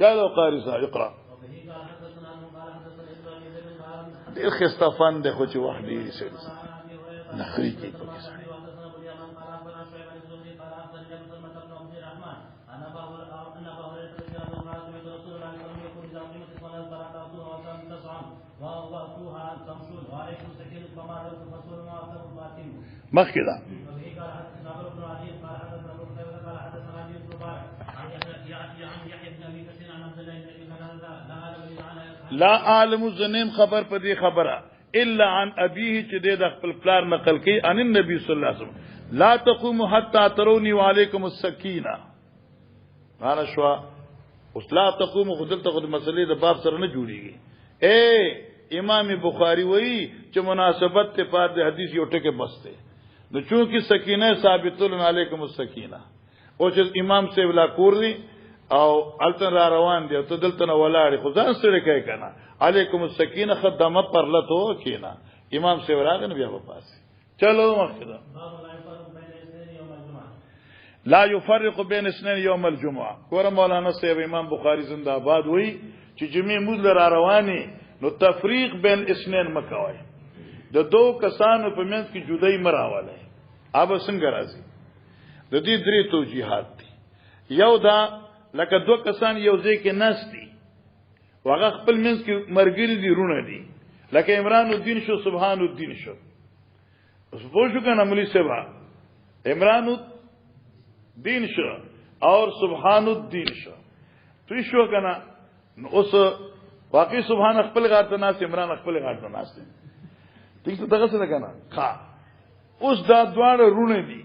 قالوا قارئ اقرا ډېر ښایسته فن دی خو چې وخت ډېر نخري کوي مخکې ده لا عالم زنیم خبر په دې خبره الا عن ابيه چې د خپل پلار نقل کوي ان النبي صلی الله علیه وسلم لا تقوموا حتى تروني وعليكم السكينه معنا شو اوس لا تقوموا خدلته خود مسلې د باب سره نه جوړیږي امام بخاری وایي چې مناسبت ته پات حدیث یو ټکه بسته نو چونکی سکینه ثابتون علیکم السکینه او چې امام سے ولا کورلی او التن را روان دي ته دلته نه ولاړ خو ځان سره کوي کنه علیکم السکینه خدامه پرلتو کینا امام سے وراغه بیا په پاس چلو مخدا لا يفرق بين اثنين يوم الجمعه ګور مولانا صاحب امام بخاری زنده آباد وایي چې جمعې موږ را رواني نو تفریق بین اثنين مکوي د دو کسانو په منځ کې جدای مراواله اب څنګه راځي د دې درې توجیهات دي یو دا لکه دو کسان یو ځای کې نستی واغه خپل منځ کې مرګري دي رونه دي لکه عمران الدین شو سبحان الدین شو اوس پوه شو کنه مولوی سبا عمران الدین شو اور سبحان الدین شو تو شو کنه اوس واقعي سبحان خپل غاټه ناس عمران خپل غاټه ناس ٹھیک ته دغه څه کنه ښا اوس دا دواړه رونه دي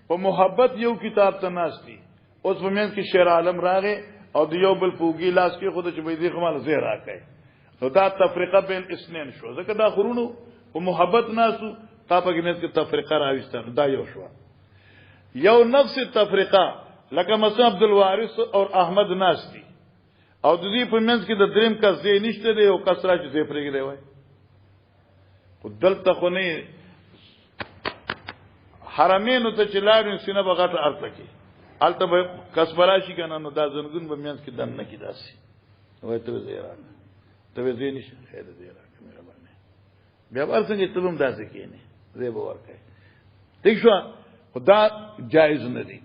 په محبت یو کتاب ته ناس دي اوس په مېن کې شعر عالم راغې او د یو بل پوګي لاس کې خود چې به دې خمال زه راکای نو دا تفریقه بین اثنين شو ځکه دا خورونو په محبت ناسو تا په کې کې تفریقه راوستل دا یو شو یو نفس تفریقه لکه مثلا عبد الوارث اور احمد ناس دي او د دې په منځ کې د دریم کس دی نشته دی او کسره چې زه پرېږدی وای خو دلته خو نه حرمینو ته چې لاړو سینه بغټ ارته کې الته به کسبرا شي کنه نو دا زنګون به منځ کې دن نه کی داسي وای ته زیرا ته زه نشه خیر زیرا مهرباني بیا ورڅنګه ته هم داسې کینې زه به ورکای ٹھیک شو خدا جایز نه دی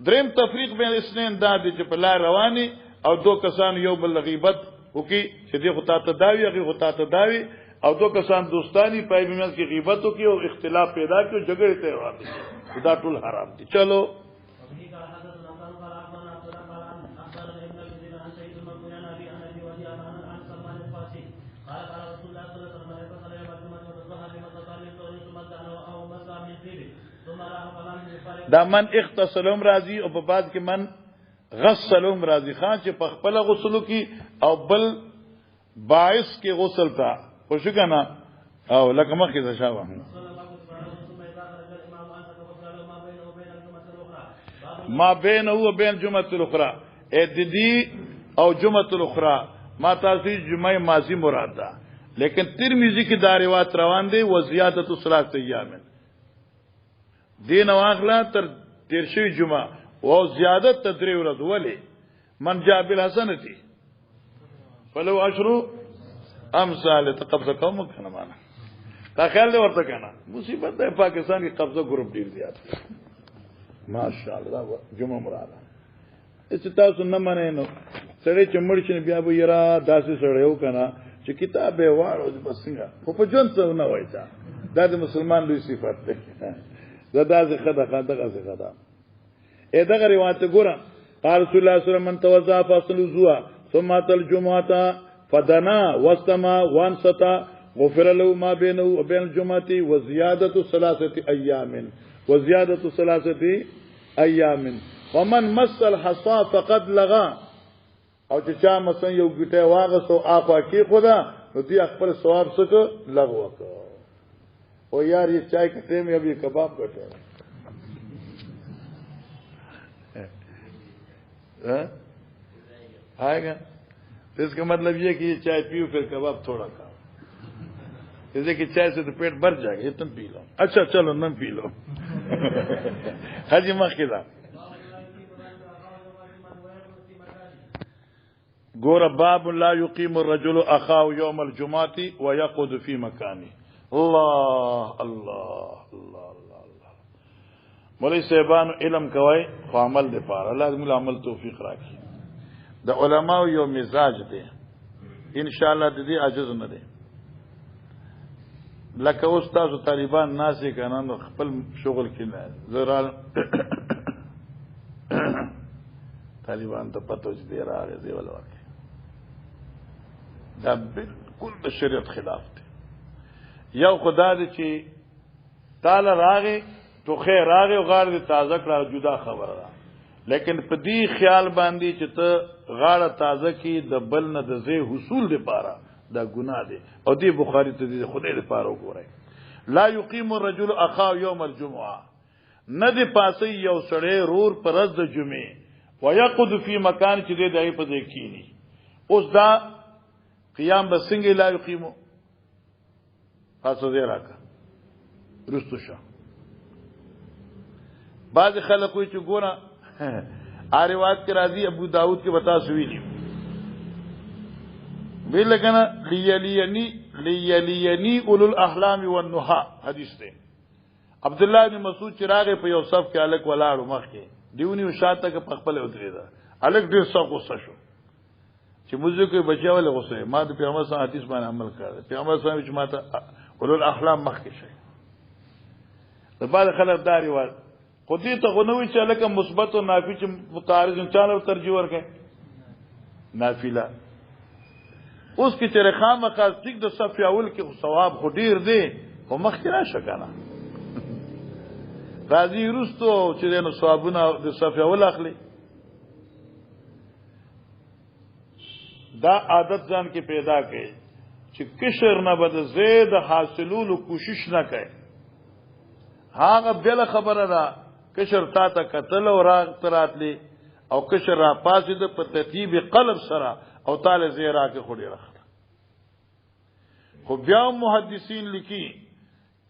دریم تفریق بین اثنين دا دي چې په لار رواني او دو کسان یو بل غیبت وکي چې دی خطا تداوی هغه خطا تداوی او دو کسان دوستانی پای بیمز کی غیبت وکي او اختلاف پیدا کړي او جګړه ته راځي دا ټول حرام دي چلو دا من اغتسلهم راضی او په بعد کې من غسلهم راضی خان چې په خپل غسل کی او بل باعث کې غسل تا خوشو کنه او لکه مخې ځا شاوه ما بین او بین جمعه الاخرى اددی او جمعه الاخرى ما تاسو جمعه ماضی مراد ده لیکن ترمذی کی دا روایت روان دی و زیادت الصلاه ایام دین واخلا تر تیر شوی جمعه او زیادت تدری ورځ ولی من جاء بالحسنه فلو اشرو امثال تقبض قوم کنه معنا تا خیال دی ورته کنه مصیبت ده پاکستان کې قبضه ګروپ ډیر زیات ماشاءالله جمعه مراده اس تاسو نه منئ نو سړی چې مړ شي بیا به یرا داسې سړیو کنه چې کتاب به واړو بس څنګه خو په جون څه نه وایتا دا د مسلمان لوی صفات ده زدا ز خدا اې دغه روایت ګورم قال رسول الله صلی الله علیه وسلم من توضا فصل الوضوء ثم اتى الجمعه فدنا واستمع وانصت غفر له ما بينه وبين الجمعه وزياده ثلاثه ايام ومن مس الحصى فقد لغى او چې چا مثلا یو ګټه واغسو اخوا کې خدا نو دی خپل ثواب څخه لغوه او یار یہ چائے کٹے میں اب یہ کباب کٹے آئے گا تو اس کا مطلب یہ کہ یہ چائے پیو پھر کباب تھوڑا کھاؤ جیسے کہ چائے سے تو پیٹ بھر جائے گا یہ تم پی لو اچھا چلو نم پی لو حاجی مخیدہ گور باب لا يقيم الرجل اخاه يوم الجمعة ويقعد في مكانه. الله الله الله الله الله. مولوی صاحبانو علم کوي خو عمل دی پاره الله دې موږ عمل توفیق راکړي. د علماو یو مزاج دی ان شاء الله د دې عجز نه دی. لکه اوس تاسو طالبان ناسي کنه نو خپل شغل کې نه زرال طالبان ته پته چې دی راغی دی ول واقع دا بالکل د شریعت خلاف دی. یو خدا دې چې تعالی راغی تو خیر راغی او غاړه دې تازه کړه جدا خبره ده، لیکن په دې خیال باندې چې ته غاړه تازه کی د بل نه د زی حصول لپاره دا ګناه دی. او دې بخاری ته دې خدای لپاره وګورئ. لا يقيم الرجل اخاه يوم الجمعه، نه دې پاسې یو سړی رور پر ورځ د جمعې ويقعد في مکان چې دې دای په ځای کینی. اوس دا قیام بسنګ لا يقيم تاسو دې راکا رستو شه. بعض خلک وي چې ګوره روایت کې راځي ابو داود کې بتا سوي دي ویل کنه لیلینی اولو الاحلام والنهى حدیث ده. عبد الله بن مسعود چراغ په یو صف کې الک ولاړو مخ کې دیونی شاته کې پخپل ودرې ده الک ډیر څه غوسه شو چې موږ کې بچاوله غوسه ما د پیغمبر صلی الله علیه وسلم عمل کړ. پیغمبر صلی الله علیه وسلم ماته اولو الاحلام مخ کې شي. د بعض خلک دا روایت خو دې ته غنوي چې الک مثبت او نافي چې متعارض چانه ترجیح ورکړي نافله. اوس کې چې خامخا ټیک د صف اول کې ثواب خو ډیر دی خو مخ کې راشه کنه راځي رستو چې نو ثوابونه د صف اول اخلي. دا عادت ځان کې پیدا کړي چې کشر نه بد زید حاصلولو کوشش نه کوي. هغه بل خبره ده کشر تا ته قتل او راغ تراتلی او کشر را پاسید په ترتیب قلب سره او تعالی زیرا کې خوري راخله. خو بیا محدثین لیکي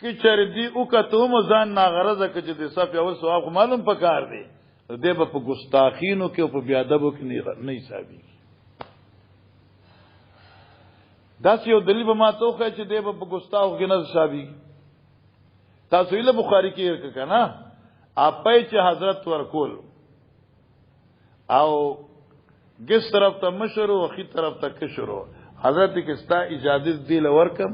چې چر دی او کته مزان ناغرضه کې د صف اول ثواب معلوم پکار دی د په ګستاخینو کې او په بیادبو کې نه حسابي. دا یو دلیل به ما توخه چې د په ګستاخو کې نه حسابي. تاسو یې بخاری کې کنه اپای چې حضرت ورکول او گس طرف ته مشرو او خي طرف ته کشرو حضرت کې ستا اجازه دی لورکم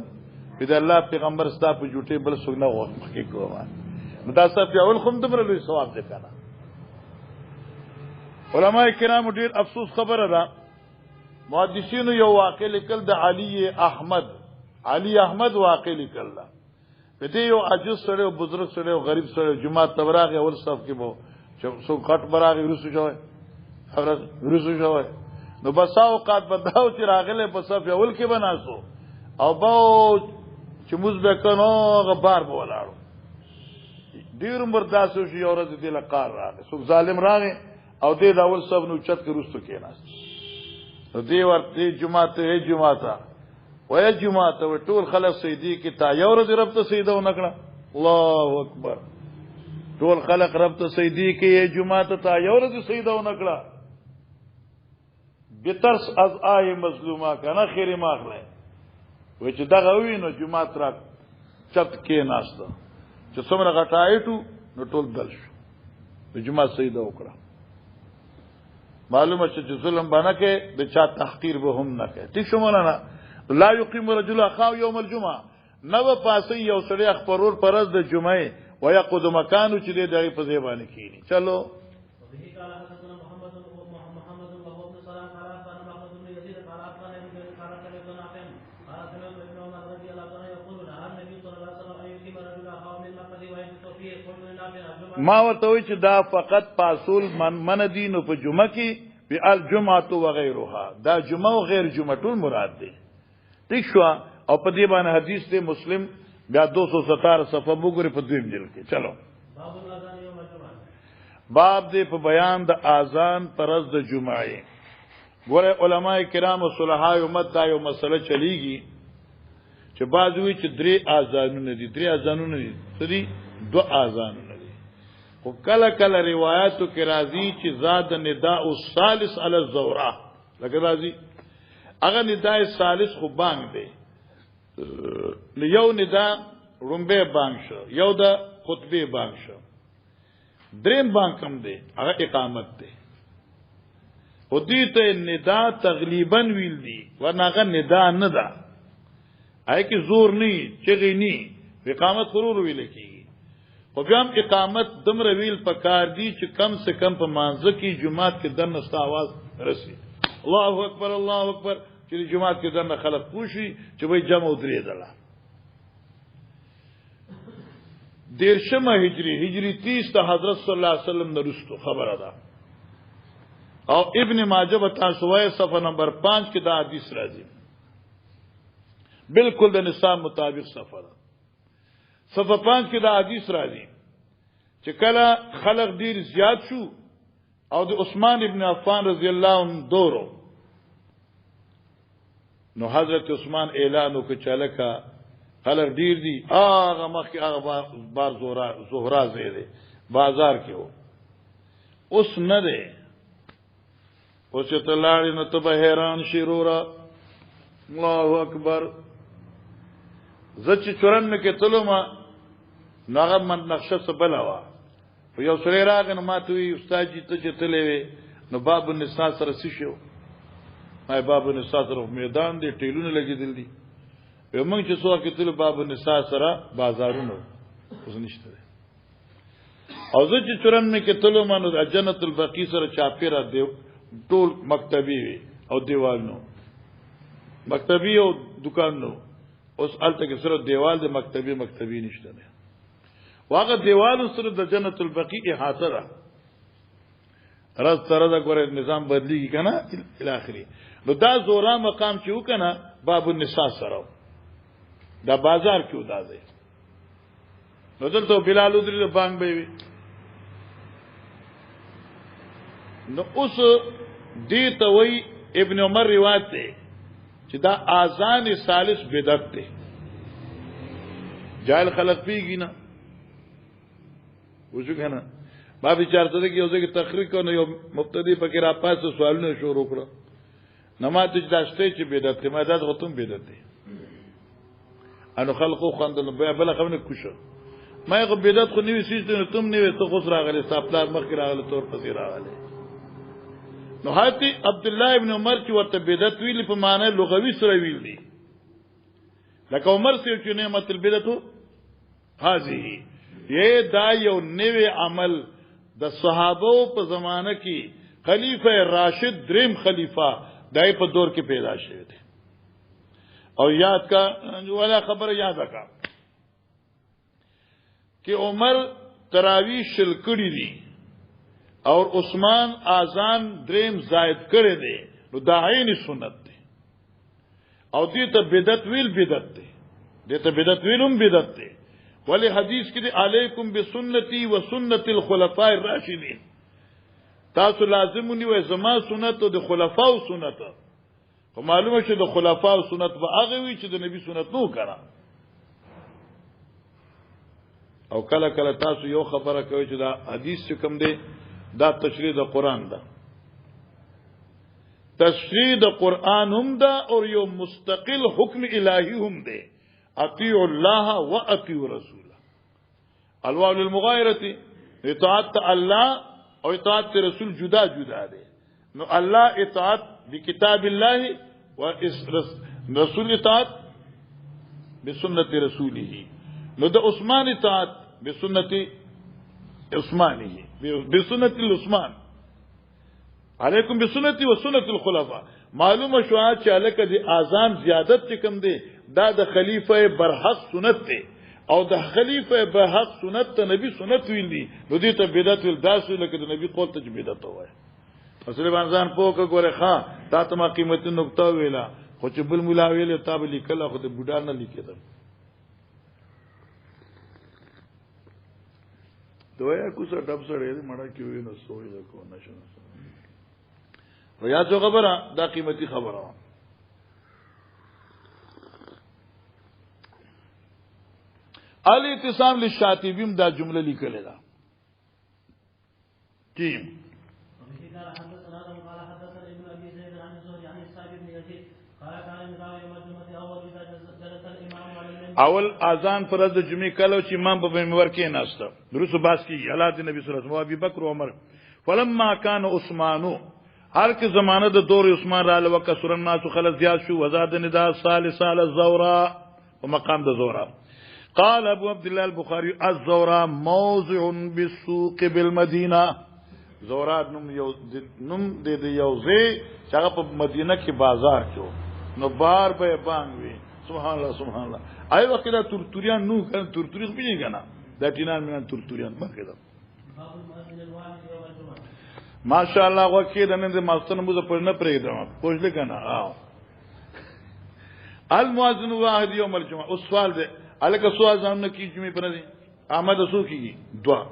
بيد الله پیغمبر ستا په جوټه بل سګنه وخت کې کوه نو تاسو په اول خم دمر لوي ثواب ده کنه. علماء کرام ډیر افسوس خبره ده محدثینو یو واقع لیکل د علی احمد واقع لیکل ده په دې یو عجز سره او بزرگ سره او غریب سره جمعه تبراغ اول صف کې وو چې سو کټ براغ رسو شوی حضرت رسو شوی نو بس اوقات بداو چې راغله په صف اول کې بناسو او باو چې موږ به کنو غبار به ولاړو ډیر مرداسو شي اورز دې لقار راغی سو ظالم راغی او دې دا اول صف نو چت کې رسو کې ناس نو دې ورته جمعه ته وای جمعه ته ټول خلک سیدی کې تا یو ورځ رب ته سیدا ونکړه. الله اکبر. ټول خلک رب ته سیدی کې جمعه ته تا یو ورځ سیدا ونکړه بترس از آی مظلومه کنه خیر ماخله و چې دغه وینو جمعه تر چت کې ناشته چې څومره غټایټو نو ټول دل شو د جمعه سیدا وکړه. معلومه چې ظلم باندې کې د چا تحقیر به هم نه کوي. ٹھیک شو مولانا. لا يقيم رجل اخاه يوم الجمعه نو پاسې یو سړی خبرور پرز د جمعې ويقعد مکانو چې د دغه په ځای باندې کینی. چلو ما ورته وی چې دا فقط پاسول من دینو په جمعه کې په الجمعه و غیرها دا جمعه او غیر جمعه ټول مراد دي. ٹھیک شو او په دې باندې حدیث دی مسلم بیا 217 صفحه وګورئ په دویم جلد کې. چلو باب دې په بیان د اذان پرز د جمعې. ګوره علماء کرام او صلحاء امت دا یو مسله چلیږي چې بعضوی چې درې اذانونه دي سړي دو اذانونه دي خو کله کله روایتو کې راځي چې زاد نداء الثالث علی الزورا لکه راځي هغه ندای ثالث خو بانګ دی یو ندا رومبه بانګ شو یو د خطبه بانګ شو دریم بانګ کم دی هغه اقامت دی او دې ته ندا تغلیبا ویل دی ورنه هغه ندا نه ده آی کی زور نه چغی نه اقامت ضرور ویل کیږي او بیا هم اقامت دمر ویل پکار دی چې کم سے کم په مانځه کې جمعات کې دنه ست आवाज رسی الله اکبر چې جمعات کې دنه خلق پوشي چې وای جمع درې دله دیرشمه هجری 30 ته حضرت صلی الله علیه وسلم نرستو خبره ده او ابن ماجه بتا سوای صفحه نمبر 5 کې دا حدیث راځي بالکل د نصاب مطابق صفحه صفحه 5 کې دا حدیث راځي چې کله خلق ډیر زیات شو او د عثمان ابن عفان رضی الله عنه دورو نو حضرت عثمان اعلان وکړ چې لکه خلق ډیر دي هغه مخکې هغه بار زهرا زیاده بازار کې وو اوس نه ده او چې تلاړي نو ته به حیران شې رورا الله اکبر زچ چورن کې تلوما ناغه من نقشه سبلا وا په یو سره راغ نو ماته وی استاد جی ته چتلې وې نو باب النساء سره شو مای باب النساء سره میدان دی ټیلونه لګیدل دي یو موږ چې څو کې تل باب النساء سره بازارونو اوس نشته او زچ چورن کې تلوما نو جنت البقیع سره چاپیرا دی ټول مکتبی وی او دیوال نو مکتبی او دکان نو اوس الته کې سره دیوال د مکتبی نشته نه واغه دیوال سره د جنت البقیع احاطه ده راز تر دا ګوره نظام بدلیږي کنه الی اخره نو دا زورا مقام چې وکنه باب النساء سره دا بازار کې ودا دی نو دلته بلال درې بانګ به وي نو اوس دې ته وای ابن عمر روایت ده چې دا اذان ثالث بدعت ده جاهل خلق پیږي نه وځو کنه ما به چارته کې یو ځکه تقریر کوي یو مبتدی پکې را پاسه سوالونه شروع کړو نماز چې داشته چې بدعت کې مدد غتم بدعت ده انو خلقو خندل بل خبره کوشه ما یو بدعت خو نیوي سیستم تم نیوي ته خو راغلي سپلار مخ راغلي تور پسې راغلي نو حضرت عبد الله ابن عمر چې ورته بدعت ویل په معنی لغوي سره ویل دي لکه عمر سره چې نعمت البدعت هذه یہ دا یو نوې عمل د صحابه په زمانه کې خلیفہ راشد دریم خلیفہ دای په دور کې پیدا شوی دی او یاد کا ولا خبر یاد کا کہ عمر تراوی شل کړی دي اور عثمان اذان دریم زائد کړی دی نو دا عین سنت دی او دې ته بدعت ویل بدعت دی دې ته بدعت ویلم بدعت دی ولی حدیث کې دی علیکم بسنتی و سنت الخلفاء الراشدین تاسو لازمونی و زما سنت او د خلفاء سنت خو معلومه چې د خلفاء سنت به هغه وی چې د نبی سنت نو کړه او کله کله تاسو یو خبره کوي چې دا حدیث کوم دی دا تشریح د قران ده تشریح د قران هم ده او یو مستقل حکم الهی هم ده اطیعوا الله واطیعوا رسوله الواو للمغایره اطاعت الله او اطاعت رسول جدا جدا ده نو الله اطاعت بکتاب الله و رسول اطاعت بسنت رسوله نو د عثمان اطاعت بسنت عثمانه بسنت العثمان علیکم بسنتی و سنت الخلفاء معلومه شو چې الکه د اذان زیادت کم دی دا د خلیفہ برحق سنت دی او د خلیفہ برحق سنت ته نبی سنت ویل دي نو دې ته بدعت ول داسې لکه د نبی قول ته بدعت وای اصل باندې پوکه ګوره ښا تا ته ما قیمتي نقطه ویلا خو چې بل مولا ویل تاب لیکل خو د بوډا نه لیکل دویا کوڅه ډب سره دې مړه کې وینې نو سوې ده کو نشنه ویا څو خبره دا قیمتي خبره الاتصام للشاطبیم دا جمله لیکل ده ټیم اول اذان فرض جمعې کله چې امام په منبر کې ناشته درس باس کی حالات نبی صلی الله علیه وسلم ابي بکر او عمر فلما كان عثمان هر کی زمانه د دور عثمان را لو کسر الناس خلص زیاد شو وزاد نداء ثالث على الزورا ومقام د زورا قال ابو عبد الله البخاري الزورا موضع بالسوق بالمدينه زورا نم د یوزه چې هغه په مدینه کې بازار کې نو بار به بانګوي سبحان الله سبحان الله آی وخت دا تورتوریان نو کنه تورتوری پیږي کنه دا ټینان من تورتوریان مخه ده ماشاء الله وکي د نن د ماستن موږ په نه پرېږدم پوښتنه کنه المؤذن واحد يوم الجمعه او سوال ده الکه سوال ځان کی جمعې پر دي احمد سو کیږي دعا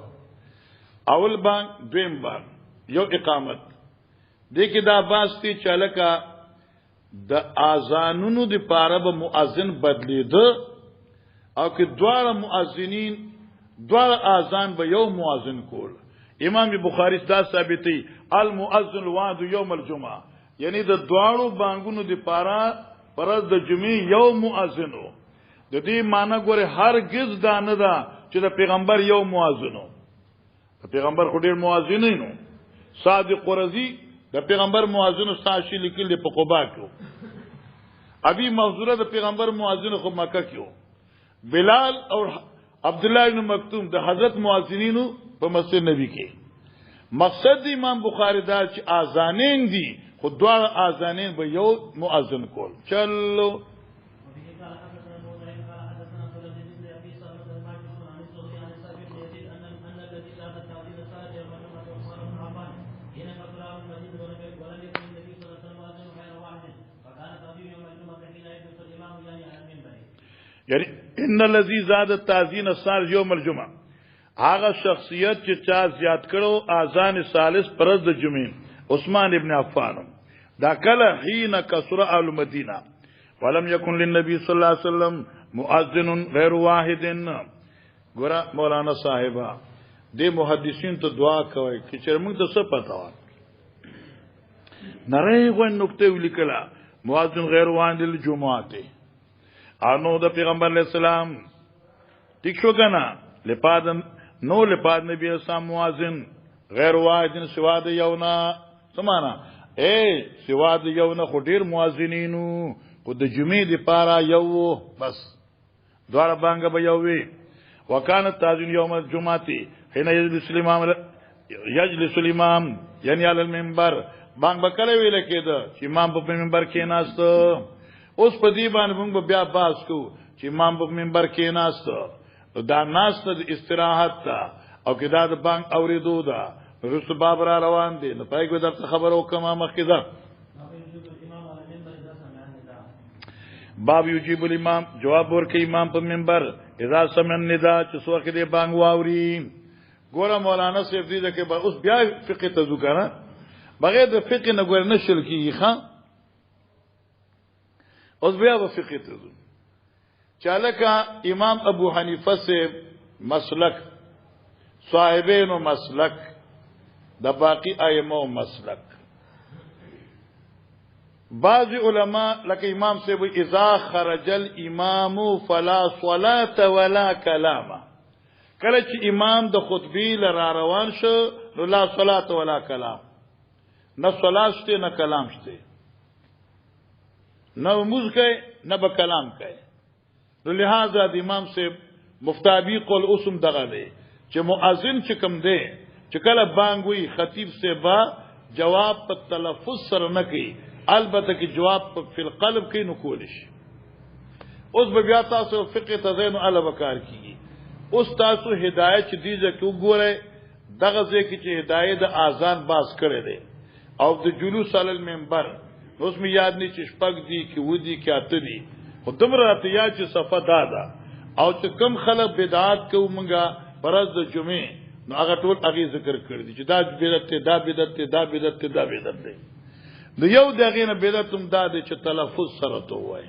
اول بان دویم بان یو اقامت دغه دا باستی چالکا د اذانونو د پاره به مؤذن بدلیده او که دوار مؤذنین دوار اذان به یو مؤذن کول امام بخاری دا ثابتي المؤذن الواحد يوم الجمعه یعنی د دوارو بانګونو د پاره پرز د جمعې یو مؤذنو د دې معنی ګوره هرگز دا نه ده چې د پیغمبر یو مؤذنو د پیغمبر خو ډیر مؤذنینو صادق قرزی د پیغمبر مؤذن ساشي لیکل په قباء کې ابي محذوره د پیغمبر مؤذن خو مکه کې بلال او عبد الله بن مکتوم د حضرت مؤذنینو په مسجد نبی کې مقصد امام بخاری دا چې اذانین دي خو دوه اذانین به یو مؤذن کول چلو یعنی ان الذي زاد التاذين صار يوم الجمعه هغه شخصیت چې چا زیات کړو اذان ثالث پرز د جمعې عثمان ابن عفان دا کله حين كسر اهل المدينه ولم يكن للنبي صلى الله عليه وسلم مؤذن غير واحد ګور مولانا صاحبہ دې محدثین ته دعا کوي چې چرمن ته څه پتا و نری غو نقطه ولیکلا مؤذن غیر واحد الجمعه انو د پیغمبر علیہ السلام ٹھیک شو کنا لپاد نبی اسلام مؤذن غیر واحد سوا د یونا سمانا سوا د یونا خو ډیر مؤذنینو خو د جمعې د پارا یو بس دوار بانګ به یو وی وکانه تاذین یوم الجمعه حين یجلس الامام یعنی علی المنبر بانګ بکله ویل کېده چې امام په منبر کې ناست اوس په دې باندې موږ بیا باس کو چې امام په منبر کې ناست دا ناست د استراحت تا او کې دا د بانګ اوریدو دا رسول باب را روان دي نو پای کو درته خبر وکما مخکې ده باب یجیب الامام جواب ورکړي امام په منبر اذا سمع النداء چې څوک دې بانګ واوري ګوره مولانا صاحب دې کې اوس بیا فقه ته ذکر بغیر د فقه نه ګور نشل کیږي ښا اوس بیا په فقه ته ځو چالکا امام ابو حنیفه سے مسلک صاحبین و مسلک د باقی ائمه مسلک بعض علماء لکه امام سے اذا خرج الامام فلا صلاه ولا کلام کله چې امام د خطبه لرا روان شو نو لا صلاه ولا کلام نه صلات شته نه کلام شته نه موږ کوي نه به کلام کوي نو لہذا د امام سے مفتابی قول اسم دغه دی چې مؤذن چې کوم دی چې کله بانګوي خطیب سے با جواب په تلفظ سره نه کوي البته کې جواب په فل قلب کې نه کول شي اوس به بیا تاسو فقه تزین علی وکار کیږي اوس تاسو هدایت چې دیږي کو ګوره دغه ځکه چې هدایت د اذان باز کړي دی او د جلوس علی المنبر اوس می یاد نه چې شپږ دی کې ودی کې اته دی خو دمر راته یا چې صفه دادا او چې کم خلک بدعات کو مونږه پرز د جمعې نو هغه ټول هغه ذکر کړی دي چې دا بدعت دا بدعت دا بدعت دا بدعت دی نو یو دغه نه بدعت هم دا دی چې تلفظ سره تو وای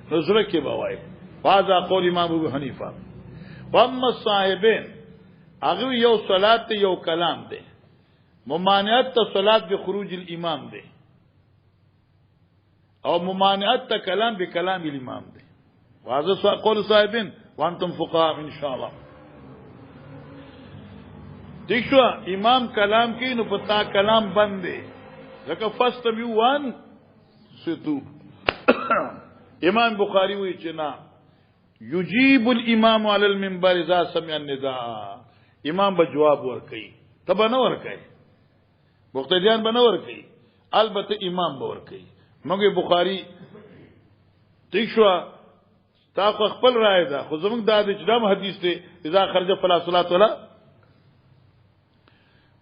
نو زړه کې به وای فاذا قول امام ابو حنیفه واما صاحبین هغه یو صلات یو کلام دی ممانعت ته صلات به خروج الامام دی او ممانعت تا کلام بکلام الامام دی وهذا قول صاحبین وانتم فقهاء ان شاء الله. دیکھ شو امام کلام کی نو پتا کلام بند دی لکه فاستمعوا وانصتوا. امام بخاری وی چنا یجیب الامام علی المنبر اذا سمع النداء. امام به جواب ورکړي تبه نه ورکړي مقتدیان به نه ورکړي البته امام به ورکړي. مګر بخاری دیکھ شو تا خپل رائے ده خو زموږ د اجرام حدیث ته اذا خرج فلا صلاه ولا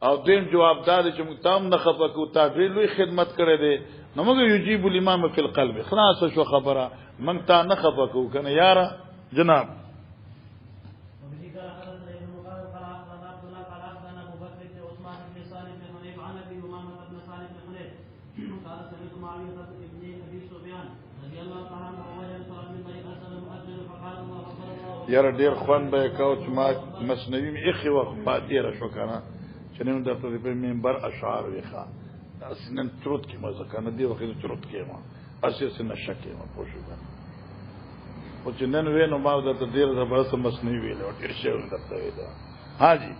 او دین جواب دار چې موږ تام نه خفقو تعبیر لوی خدمت کړی دی نو موږ یجیب الامام فی القلب خلاص شو خبره موږ تا نه خفقو کنه یاره جناب. یاره ډیر خوان به کو چې ما مسنوی می اخی وخت پاتې را شو کنه چې نن د په منبر اشعار ویخه اسنن تروت کی مزه کنه دی وخت تروت کی ما اساس نشکه ما پوښو کنه او چې نن وینم ما د ډیر زبرس مسنوی ویل او ډیر شی ورته ویل. ها جی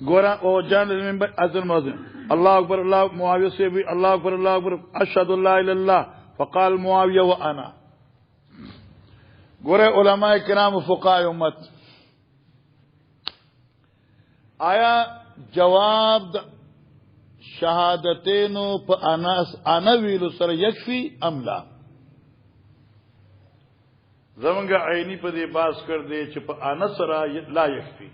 گورا او جان منبر اذن مؤذن الله اکبر الله معاویہ سے بھی اللہ اکبر اللہ اکبر اشهد ان لا اله الا الله فقال معاویہ وانا. گورے علماء کرام و فقہاء امت آیا جواب شہادتین انا ویلو سر یکفی ام لا. زمانگا عینی پا دے باس کر دے چھ پا انا سر لا یکفی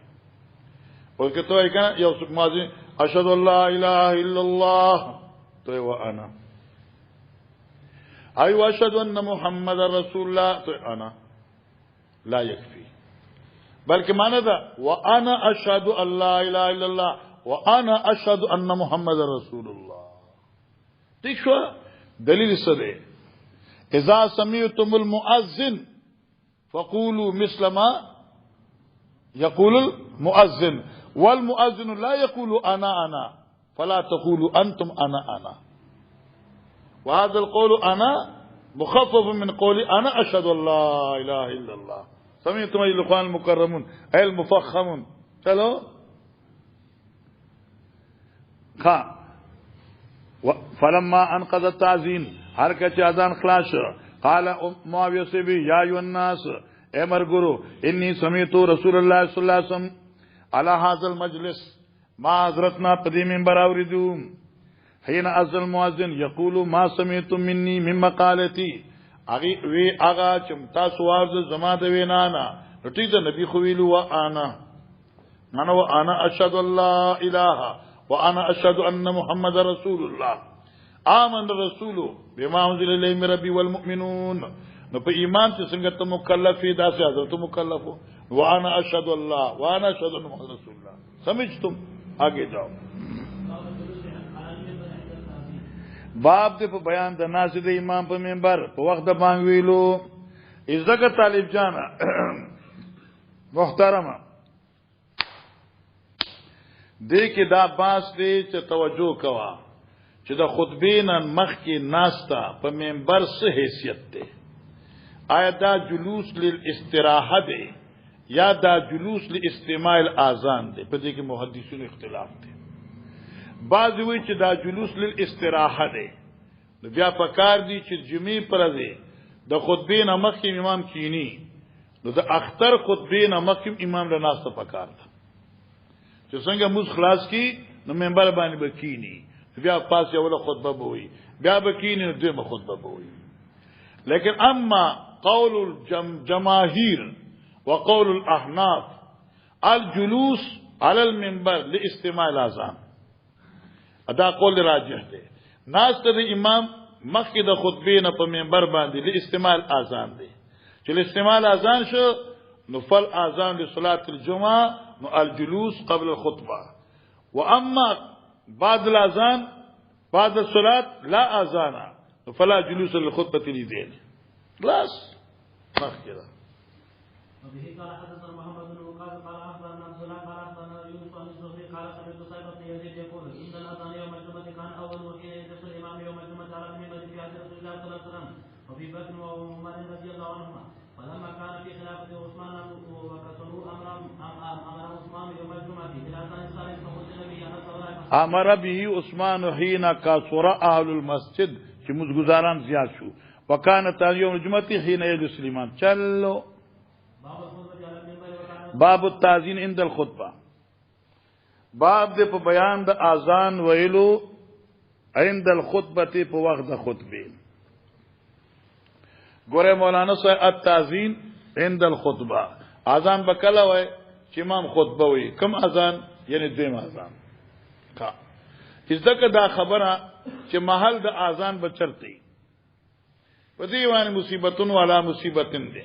اور کہ تو ایک نا یو ماضی اشهد ان لا الہ الا اللہ تو وہ انا ایو اشهد ان محمد رسول اللہ تو انا لا يكفي بلکہ معنی دا وانا اشهد ان لا اله الا الله وانا اشهد ان محمد رسول الله. ٹھیک شو دلیل سدے اذا سمعتم المؤذن فقولوا مثل ما يقول المؤذن والمؤذن لا يقول انا فلا تقولوا انتم انا وهذا القول انا مخفف من قول انا اشهد ان لا اله الا الله. سمعتم ايها الاخوان المكرمون اي المفخمون چلو خا فلما انقضى التعزين ہر کچھ اذان خلاص قال معاویہ سے بھی یا ایھا الناس اے مرگرو انی سمعت رسول اللہ صلی اللہ علیہ وسلم على هذا المجلس ما حضرتنا قدیم منبر اوریدو حين اذن المؤذن يقول ما سمعتم مني من مقالتي اغي وی اغا چمتا سوار زما د وینانا ټیک ده نبی خو ویلو وانا انا اشهد ان لا اله وانا اشهد ان محمد رسول الله آمن الرسول بما انزل اليه من ربي والمؤمنون. نو په ایمان چې څنګه ته مکلف یې داسې حضرت مکلفو وانا اشهد الله وانا اشهد ان محمد رسول الله. سمجھتم آگے جاؤ. باب دے پا بیان دا ناس دے امام پا منبر پا وقت دا بانگ ویلو ازدکر طالب جانا محترم دے کے دا باس دے چا توجہ کوا چا دا خطبین مخ کی ناستا پا منبر سے حیثیت دے. آیا دا جلوس للاستراحہ دے یا دا جلوس لاستماع الاذان دے پا دے کے محدثین اختلاف دے. بعض وی چې دا جلوس للاستراحه دی نو بیا پکار دی چې جمعې پر دی د خطبې نه مخکې امام کینی نو د اختر خطبې نه مخکې امام له ناسته پکار ده چې څنګه موږ خلاص کی نو منبر باندې بکینی بیا پاس یو خطبه بوي بیا بکینی نو دویمه خطبه بوي. لیکن اما قول الجماهیر وقول الاحناف الجلوس على المنبر لاستماع الاذان ادا قول راجح دے. ناس ته امام مخکې د خطبې نه په منبر باندې لاستماع الاذان دی چې لاستماع الاذان شو نو فل اذان لصلاه الجمعه نو الجلوس قبل الخطبه واما بعد الاذان بعد الصلاه لا اذان فلا جلوس للخطبه لذين خلاص مخکې. وبه قال حدثنا محمد بن وقاص قال اخبرنا عبد الله قال اخبرنا يونس عن الزهري قال سمعت عنهما فلما كان في خلافة عثمان وكسروا أمر عثمان يوم الجمعة إلى ثاني صالح فقلت به امر به عثمان حين كسر اهل المسجد چې مزګزاران زیات شو وکانه ثاني يوم الجمعة حين يجلس الإمام. چلو باب التاذین عند الخطبه. باب دې په بیان د اذان ویلو عند الخطبه په وخت د خطبه. ګوره مولانا صاحب التاذین عند الخطبه اذان بکله وای چې امام خطبه وي. کوم اذان؟ یعنی دویم اذان. کا ځکه دا خبره چې محل د اذان بچرتي په دې باندې مصیبتون والا مصیبتن دي.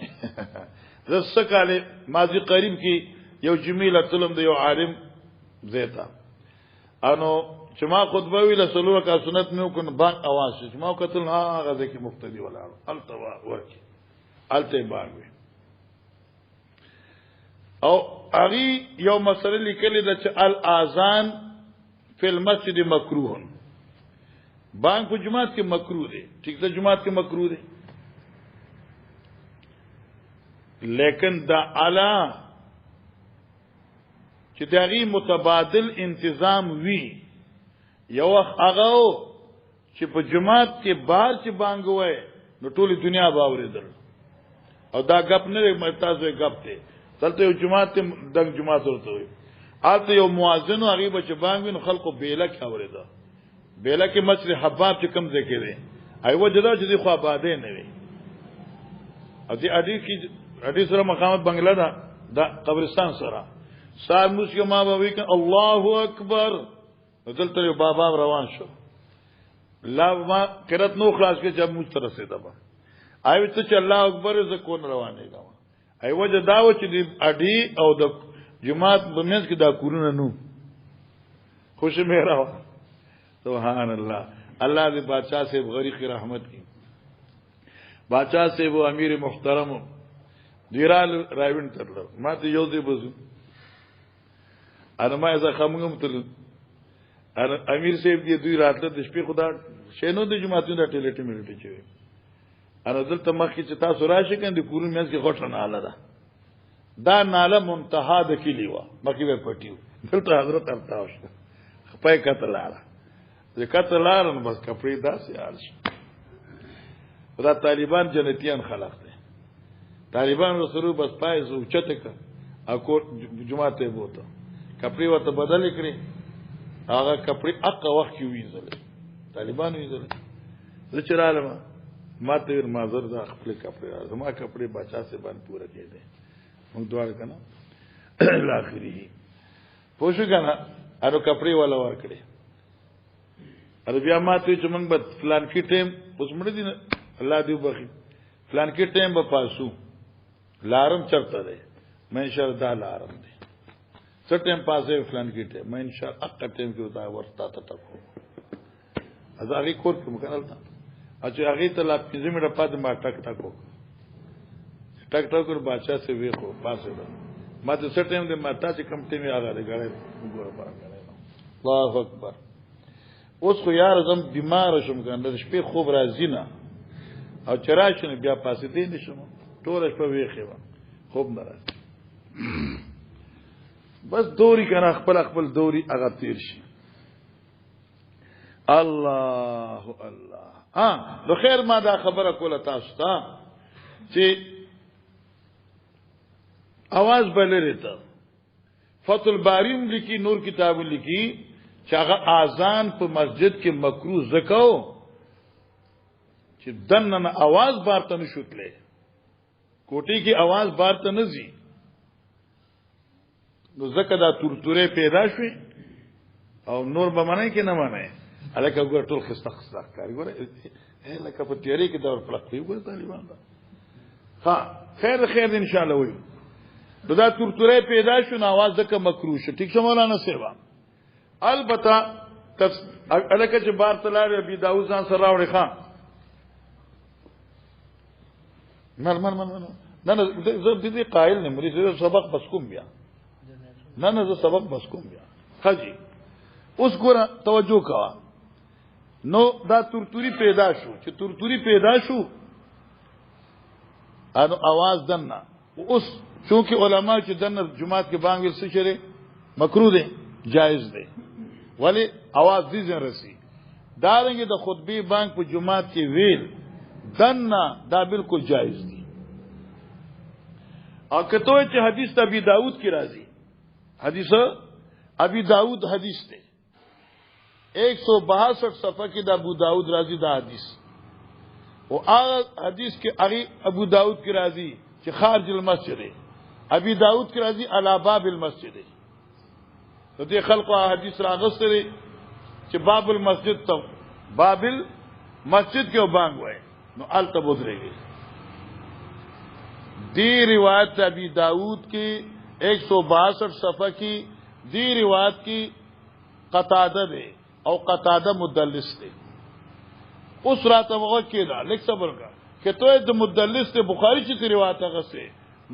زسه کاله ماضی قریب کې یو جمیله تلم د یو عالم زیتا انو چې ما خطبه ویله سلوه کا سنت مې وکړ با اواز چې ما کتل هغه ځکه مقتدی ولاړ التوا ورکی الته باغوي او اغي یو مسله لیکلې ده چې الاذان فی المسجد مکروه. بانک په جمعات کې مکروه دی. ٹھیک ده جمعات کې مکروه دی لیکن دا اعلی چې دغه متبادل انتظام وی یو هغه چې په جمعات کې بار چې بانګ وای نو ټولي دنیا باورېدل او دا غپ نه مرتاز وي غپ ته دلته یو جمعات د جمعات ورته وي آلته یو مؤذن هغه به چې بانګ وین خلکو بیله کې اورېده. بیله کې مسجد حباب چې کم ځای کې دی ایو جدا چې خو آبادې نه وي او دې اډي کې اډي سره مقامات بنگلا دا قبرستان سره سار موسیو ما بوي ک الله اکبر دلته یو بابا روان شو لا ما قرات نو خلاص کې جب موږ تر رسیدا با ایو چې الله اکبر ز کون روانه دا ایو جدا و چې دې اډي او د جماعت بمنځ کې دا کورونه نو خوش مې راو سبحان الله. الله دې بادشاہ سے غریق رحمت کی بادشاہ سے وہ امیر محترم دیرال راوین ترلو ما ته یو دی بزو انا ما از خمغم تل امیر صاحب دې دوی راتله د شپې خدا شینو د جمعتونو د ټیلیټی ملټی چوي انا دلته مخکې چې تاسو راشي کنده کورن مېز کې غټه ناله ده دا ناله منتها د کلی و مخکې به پټیو دلته حضرت ارتاوش خپای کتلاله ذکر لارن بس کپڑے داسې عالش دا طالبان جنتیان خلق دي. طالبان رسولو بس پای زو چته ک اكو جمعه ته بوته کپڑے وته بدل کړی هغه کپڑے اقا وخت کې ویزل طالبان ویزل زچراله ما ته معذر دا خپل کپڑے زما کپڑے بچا سے باندې پورا کړي موږ دوار کنه الاخری پوښښ کنه انو کپڑے والا ور کړی بیا ماته چې موږ به فلان کې ټیم اوس مړ دي الله دې وبخي فلان کې ټیم به پاسو لارم چرته دی مې ان شاء الله دا لارم دی څه ټیم پاسه فلان کې ټیم مې ان شاء الله اق ټیم کې وتا ورتا ته ټکو از هغه کور کې مکنالتا اچھا هغه ته لا 15 منټه پاتې ما ټک ټکو ټک ټکو بادشاہ سے وی کو پاسه ما ته څه ټیم دې ما تاسو کم ټیم یې هغه غړې ګور پاره الله اکبر. اوس خو یار زم بیمار شوم کنه د شپې خوب راځي نه او چرایشنه بیا پاسې دی نشم ټول شپه ویخه خوب نه راځي بس دوري کنه خپل دوري هغه تیر شي. الله الله نو خیر ما دا خبره کوله تاسو ته چې आवाज بلری ته فتح البارین لیکي نور کتاب لیکي چې هغه اذان په مسجد کې مکروه زکاو چې دنه आवाज بارته نشوتلې کوټي کې आवाज بارته نزي نو زکه دا تورتوره پیدا شوي او نور به منای کې نه منای الکه ګور ټول خستخ کاری ګور لکه په تیری کې دا پلک وي ګور طالبان ها خیر ان شاء الله وي دا تورتوره پیدا شو نو आवाज زکه مکروه شو. ٹھیک شو مولانا سیوا البته الکه چې بار تلار ابي داوود ځان سره راوړي خان نه زه دې قائل نه مری زه سبق بس کوم بیا نه زه سبق بس کوم بیا خجی اوس ګوره توجه کا نو دا تورتوري پیدا شو چې تورتوري پیدا شو انو आवाज دنه اوس چونکه علما چې دنه جمعات کې بانګ ویل څه شری مکروه دی جائز دی ولی आवाज دې ځن رسی دارنګه د خطبه بانګ په جمعات کې ویل دنه دا بالکل جائز دی او کته چې حدیث ابي داود کی راځي حدیث ابي داود حدیث دی 162 صفحه کې د ابو داود راځي دا حدیث او هغه حدیث کې ابو داود کی راځي چې خارج المسجد ابي داود کی راځي علی باب المسجد ته دې خلقو حدیث راغستري چې باب المسجد ته باب المسجد کې وبانګ وای نو الته بودريږي دی روایت ابی داود کی 162 صفحه کی دی روایت کی قتاده دے او قتاده مدلس دے اس رات موقع کیدا لیک صبر کا کہ تو د مدلس تے بخاری کی روایت هغه سے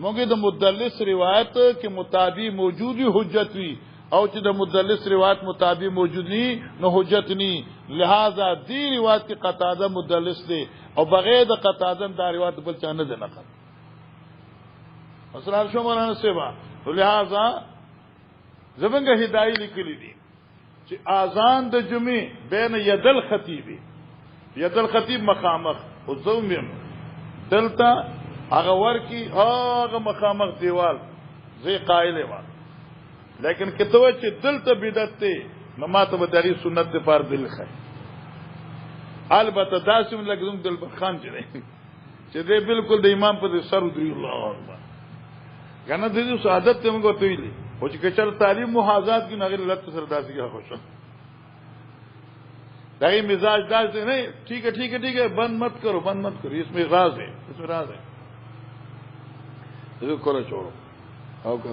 موږ د مدلس روایت کے مطابق موجودی حجت وی او چې د مدلس روایت مطابق موجود نی نو حجت نی لہذا دی روایت کی قتاده مدلس دے او بغیر د قتاده دا روایت بل چا نه ده نقل اسرار شو مولانا سیوا لہذا زبنګ هدايه لیکلی دي چې اذان د جمعې بین یدل خطیب مخامخ او زومم دلتا هغه ورکی هغه مخامخ دیوال زی قائل و لیکن کته چې دلته بدعت ته نو ماته به دغه سنت په پر دل خای البته داسم لګم دل خان چې دې بالکل د امام په سر دی الله اکبر کنه دې سعادت ته موږ ته ویلي او چې کچر تعلیم محاذات کی نغیر لت سرداسي کا خوشو دغه مزاج داس نہیں ٹھیک ہے بند مت کرو اس میں راز ہے تو کولا چھوڑو او کا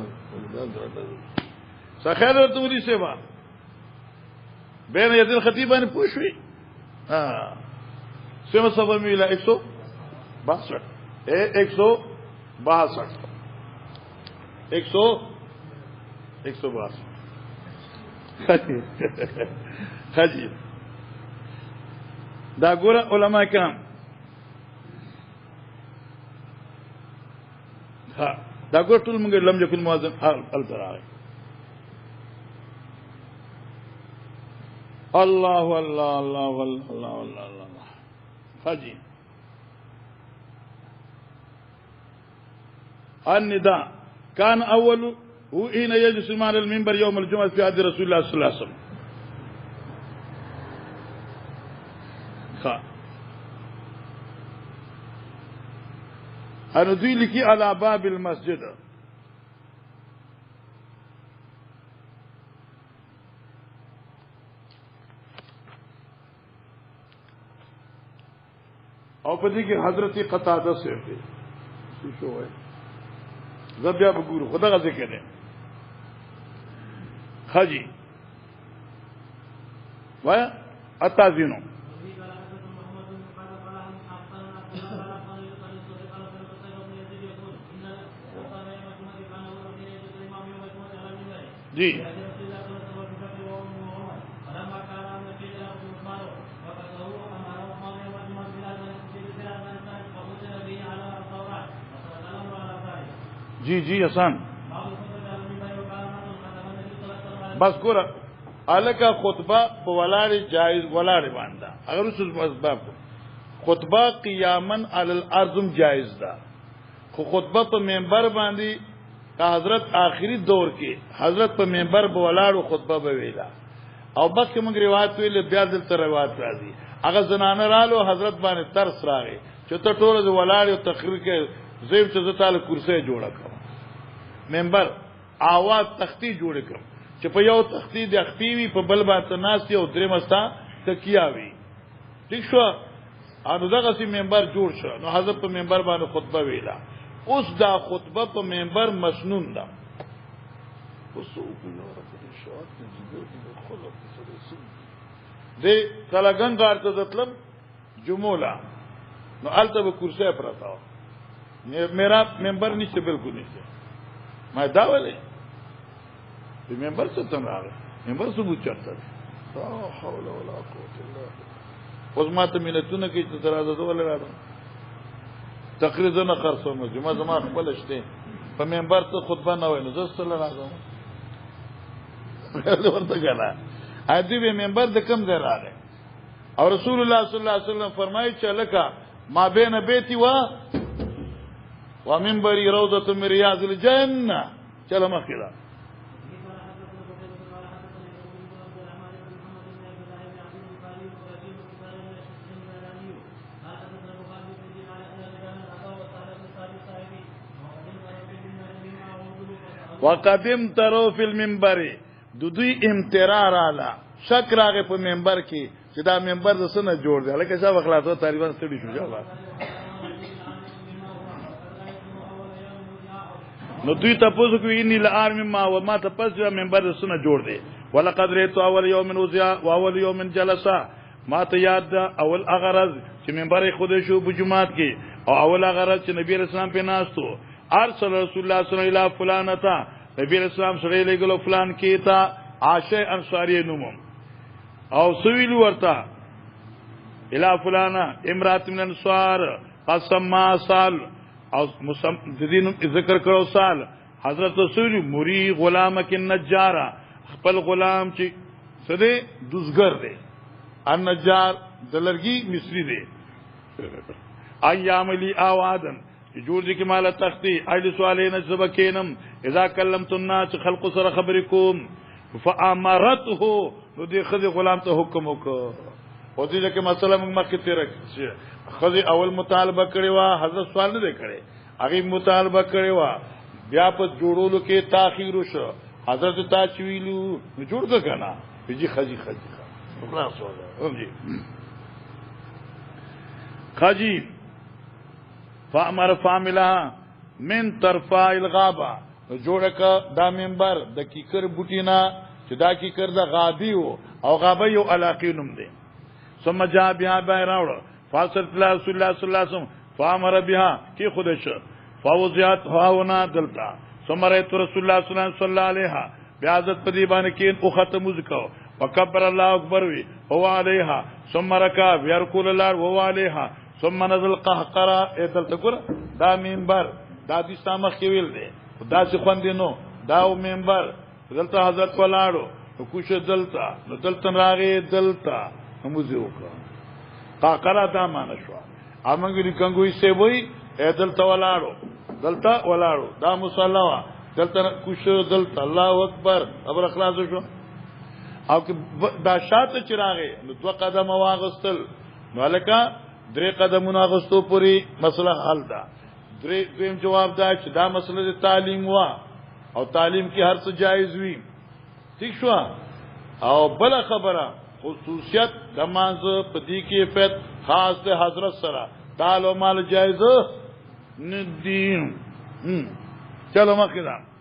سخیر تمری سیوا بین یدل خطیبان پوښوي سیمه سبا میلا 162 خجی دا ګوره علما کرام دا ګور ټول موږ لم یکن مؤذن التراغ الله الله الله الله الله الله خجی النداء كان اول هو حين يجلس على المنبر يوم الجمعة في عهد رسول الله صلى الله عليه وسلم انذي لكي على باب المسجد او پدې کې حضرت قتاده سے شو ہے زبیا بګورو خدا غزه کړي خاجي وایا اتازینو جی جی حسن بس ګور الکه خطبه په ولاړ جایز ولاړ باندې اگر اوس اسباب خطبه قیاما علی الارض جایز ده خو خطبه په منبر باندې حضرت آخری دور کې حضرت په منبر په ولاړو خطبه به ویلا او بس کې موږ روایت ویل بیا دلته روایت راځي هغه زنانه رالو حضرت باندې ترس راغی چې ته ټول د ولاړو تقریر کې زیب چې تعالی کرسي جوړه کړ منبر आवाज تختی جوړ کړ چې په یو تختی د خپیوي په بل باندې ناس یو درې مستا تکیاوي ٹھیک شو انو دغه سي منبر جوړ شو نو حضرت په منبر باندې خطبه ویلا اوس دا خطبه په منبر مسنون ده دې کلاګن غارته دتلم جمولا نو الته به کرسي پراته میرا منبر نشته بالکل نشته ما دا ولې د منبر څه څنګه راغی منبر ثبوت چرته لا حول ولا قوه الا بالله اوس ما ته ملتونه کې چې درازه ولې راځم تقریر نه خرڅوم جمعه زما خپل شته په منبر ته خطبه نه وای نو زه سره راځم ورته کنه ادي به منبر د کم ځای راغی او رسول الله صلی الله علیه وسلم فرمایي چې لکه ما بین بیتی و منبری روضه من ریاض الجنه چلو مخیلا وقدم ترو فی المنبر دوی امترار علا شک راغه په منبر کې چې دا منبر د سنه جوړ دی لکه څنګه خلاصو طالبان ستړي شو جواب نو دوی تاسو کوی ان الارم ما و ما تاسو منبر د سنه جوړ دی ولقد ريت اول يوم وزع واول يوم جلسا ما ته یاد اول اغرض چې منبر خود شو په جمعات کې او اول اغرض چې نبی رسول الله په ناستو ارسل رسول الله صلی الله علیه فلانتا نبی رسول الله سره لګلو فلان کې تا عائشه انصاری نوم او سویل ورتا الى فلانا امرات من الانصار قسم ما سال او دین ذکر کړو سال حضرت رسول مری غلام کې نجارا خپل غلام چې سده دوزګر دی ان نجار دلرګي مصری دی ایام لی اوادن جوړ دي کې مال تختی اېل سوالین سبکینم اذا کلمت الناس خلق سره خبرکم فامرته نو دې خزي غلام ته حکم وکړ او دې کې مسله موږ مخکې تیر خزي اول مطالبه کړی وا حضرت سوال نه کړي هغه مطالبه کړی وا بیا په جوړولو کې تاخير وشو حضرت تا چویلو جوړ ده کنه بيجي خزي خلاص وځي خزي فامر فاملا من طرفا الغابه جوړک دا منبر د کیکر بوټینا چې دا کیکر د غابي او غابه یو علاقې نوم دی ثم جاء بها بيراوړ فاصل رسول الله صلی الله علیه وسلم فامر بها کی خودش فوزیات هاونا دلتا ثم رأيت رسول الله صلی الله علیه بیاذت پدی باندې کې او ختم ذکر وکبر الله اکبر وی هو علیها ثم رکع يركل الله وهو عليها ثم نزل قهقرا ادل تقول دا منبر دا دي سامخ کې ویل دي دا څه خوندینو دا منبر دلته حضرت ولاړو کوشه دلته راغی دلته همزه وکړه قهقرا دا معنا شو امنګری کنګوي سی وای دلته ولاړو دا مصلا دلته کوشه دلته الله اکبر ابر اخلاص شو او دا شاته چراغه نو دو قدم واغستل نو لکه درې قدمونه غستو پوری مسله حل ده دریم جواب دا چې دا مسله د تعلیم وا او تعلیم کې هر څه جایز وي ٹھیک شو او بل خبره خصوصیت د مانزه په دې کې فت خاص د حضرت سره تعالو مال جایز ندین چلو مخکې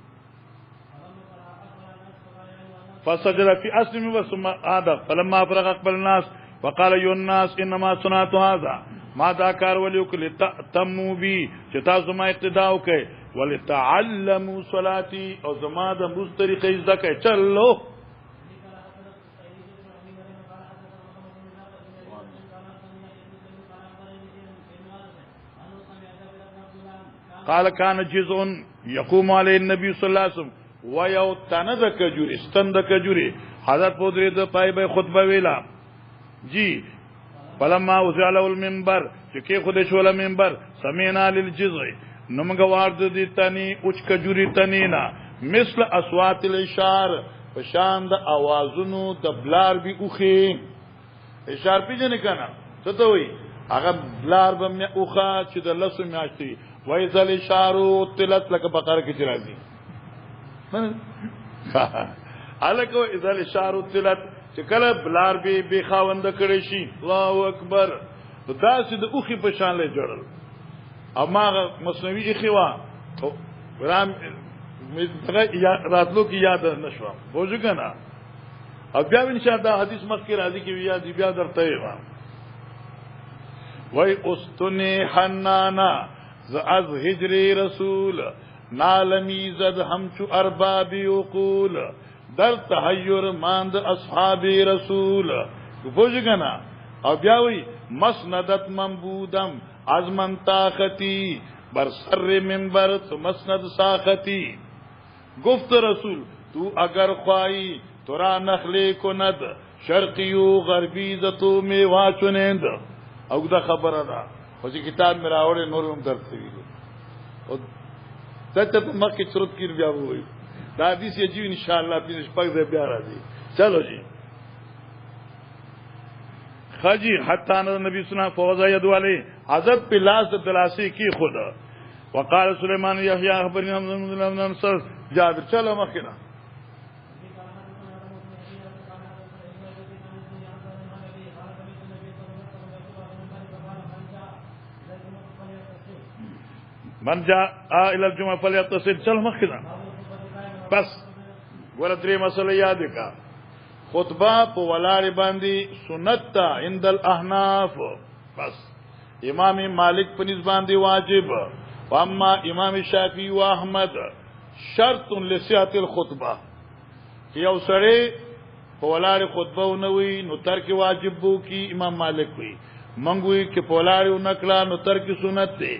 فسجد في اسلم وثم عاد فلما فرغ اقبل الناس وقال ايها الناس انما صنعت هذا ما دا کار ولیکل تمو بي چې تاسو ما اقتدا وکړي ولتعلموا صلاتي او زما د موږ طریقې زکه چلو قال كان جزء يقوم عليه النبي صلى الله عليه وسلم ويو تند کجوري ستند کجوري حضرت پودری د پای به خطبه ویلا جی فلما وزعل المنبر چې خود شول منبر سمعنا للجزء نمګه وارد دي تني اوچ کجوري تنینا مثل اصوات الاشار پشان د اوازونو د بلار بي اوخي اشار پیژنې کنه څه ته وي هغه بلار به مې اوخه چې د لسو میاشتي وای ذل اشارو تلت لك بقره کې راځي الکو اذا الاشارو تلت چې کله بلار به خاوند کړي شي الله اکبر دا چې د اوخي په شان له جوړل اما مصنوعي خوا ورام راتلو کې یاد نشو بوجو کنه او بیا ان شاء الله حدیث مخکې راځي کې یاد بیا درته وای استنی حنانا از هجری رسول نالمی زد همچو ارباب یقول در تحیر ماند اصحاب رسول بوجو کنه او بیا وی مسندت منبودم ازمن طاقتی بر سر منبر تو مسند ساختی. گفت رسول تو اگر خواهی تو را نخلی کند شرقی و غربی زتو میوا چنند. او دا خبره دا خوشی کتاب میرا آوڑے نورم درد سویلو سچا تو مخی چرد کیر بیا ہوئی دا حدیث یہ جیو انشاءاللہ پینش پاک دے بیارا دی. چلو جی خجی حتی نبی سنا فوضا یدو علی حضرت پی لاس دلاسی کی خود. وقال سلیمان یحییٰ اخبرنی حمد انصر جابر. چلو مخینا من جاء الى الجمعه فليتصل. چل مخینا بس ګور درې مسله یاد کا. خطبه په ولاړ باندې سنت تا عند الاحناف. بس امام مالک په نسبت باندې واجب. واما امام شافعی و احمد شرط لصحت الخطبه یو سره په ولاړ خطبه ونوي نو ترک واجب وو کی. امام مالک وی منګوي کې په ولاړ نکړه نو ترک سنت دی.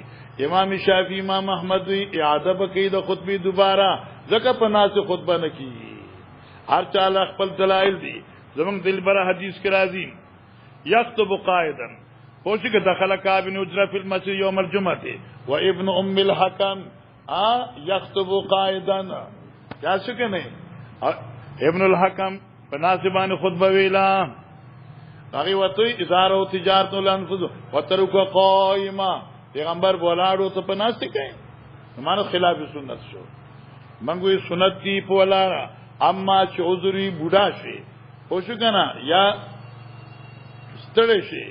امام شافعی امام احمد وی اعاده بکی د خطبه دوباره ځکه په ناس خطبه نه کی. هر چاله خپل دلایل دي. زمون دلبره حدیث کې راځي یخطب قائدا پوښی کې دخل کعب بن عجرہ فی المسجد یوم الجمعه و ابن ام الحکم یخطب قائدا. کیا څه نه ابن الحکم په ناسبانه خطبه ویلا. هغه وته اداره او تجارت الانفس وترک قائما. پیغمبر بولاړو ته په ناس کوي مانو خلاف سنت شو. منګوي سنت کی په ولاړه اما چې عذری بوډا شي خو شو کنه یا ستړی شي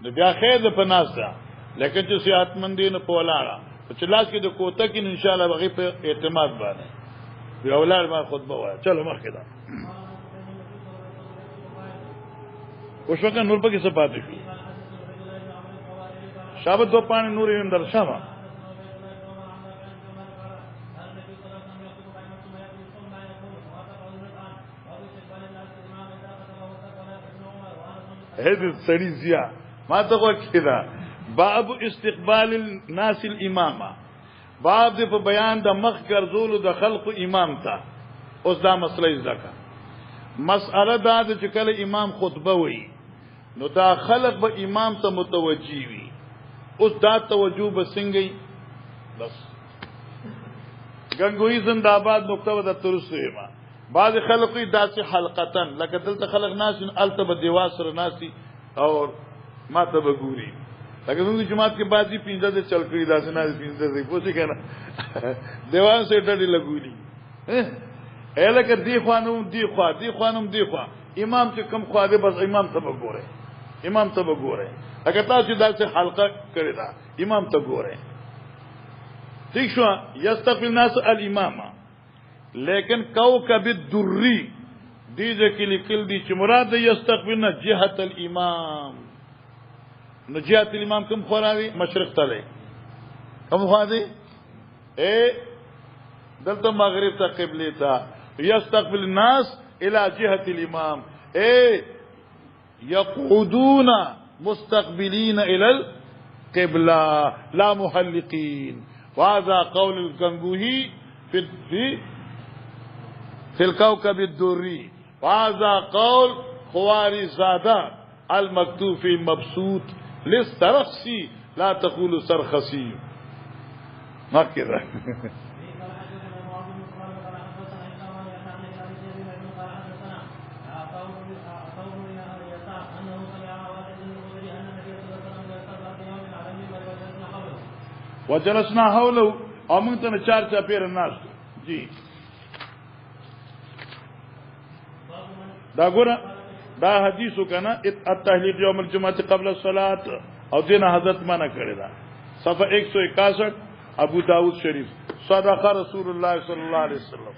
نو بیا خیر ده په ناس ده. لیکن چې صحت مندي نه په ولاړه په لاس کې د کوته کې ان شاء الله بغي په اعتماد باندې په اولاد باندې خطبه وایي. چلو مخکې ده او شو کنه نور په کې څه پاتې شو. شابه دو پانی نور یې در شابه هذه سړي زیا ما ته وکړه. باب استقبال الناس الامامه. باب د په بیان د مخ ګرځولو د خلق امام ته. اوس دا مسله ځکه مسأله دا چې کله امام خطبه وایي نو دا خلق به امام ته متوجي وي. اوس دا توجه به څنګه بس گنگوی زندآباد نقطه د ترسه ما بعض خلقی داسې حلقتن لکه دلته خلق ناس التب دیوا سره ناسي او ما ته وګوري لکه موږ جماعت کې بعضی 15 د چل کړی داسې نه 15 دی پوښی کنه دیوان سره ډډې لګولي الکه دی خوانم دی خوا امام چې کم خوا دی بس امام ته وګوره. امام ته وګوره اگر تاسو داسې حلقه کړی دا امام ته ګوره. ٹھیک شو یستقبل الناس الامامه. لیکن کوكب الدری دې ځکه لیکل دي چې مراد یستقبلنا جهه الامام. نو جهه الامام کوم خوراوي مشرق ته کوم خوا دي دلته مغرب ته قبله ته. یستقبل الناس الى جهه الامام يقعدون مستقبلين الى القبلة لا محلقين. وهذا قول الغنگوهي في الكوكب الدري. وهذا قول خواري زاده المكتوب في مبسوط للسرخسي لا تقول سرخسي. ما كده وجلسنا حوله او موږ ته چار چا پیر الناس. جی دا ګوره دا حدیثو کنه التحلیق یوم الجمعه قبل الصلاه او دین حضرت منع کړی دا. صفحه 161 ابو داود شریف. صدق رسول الله صلی الله علیه وسلم.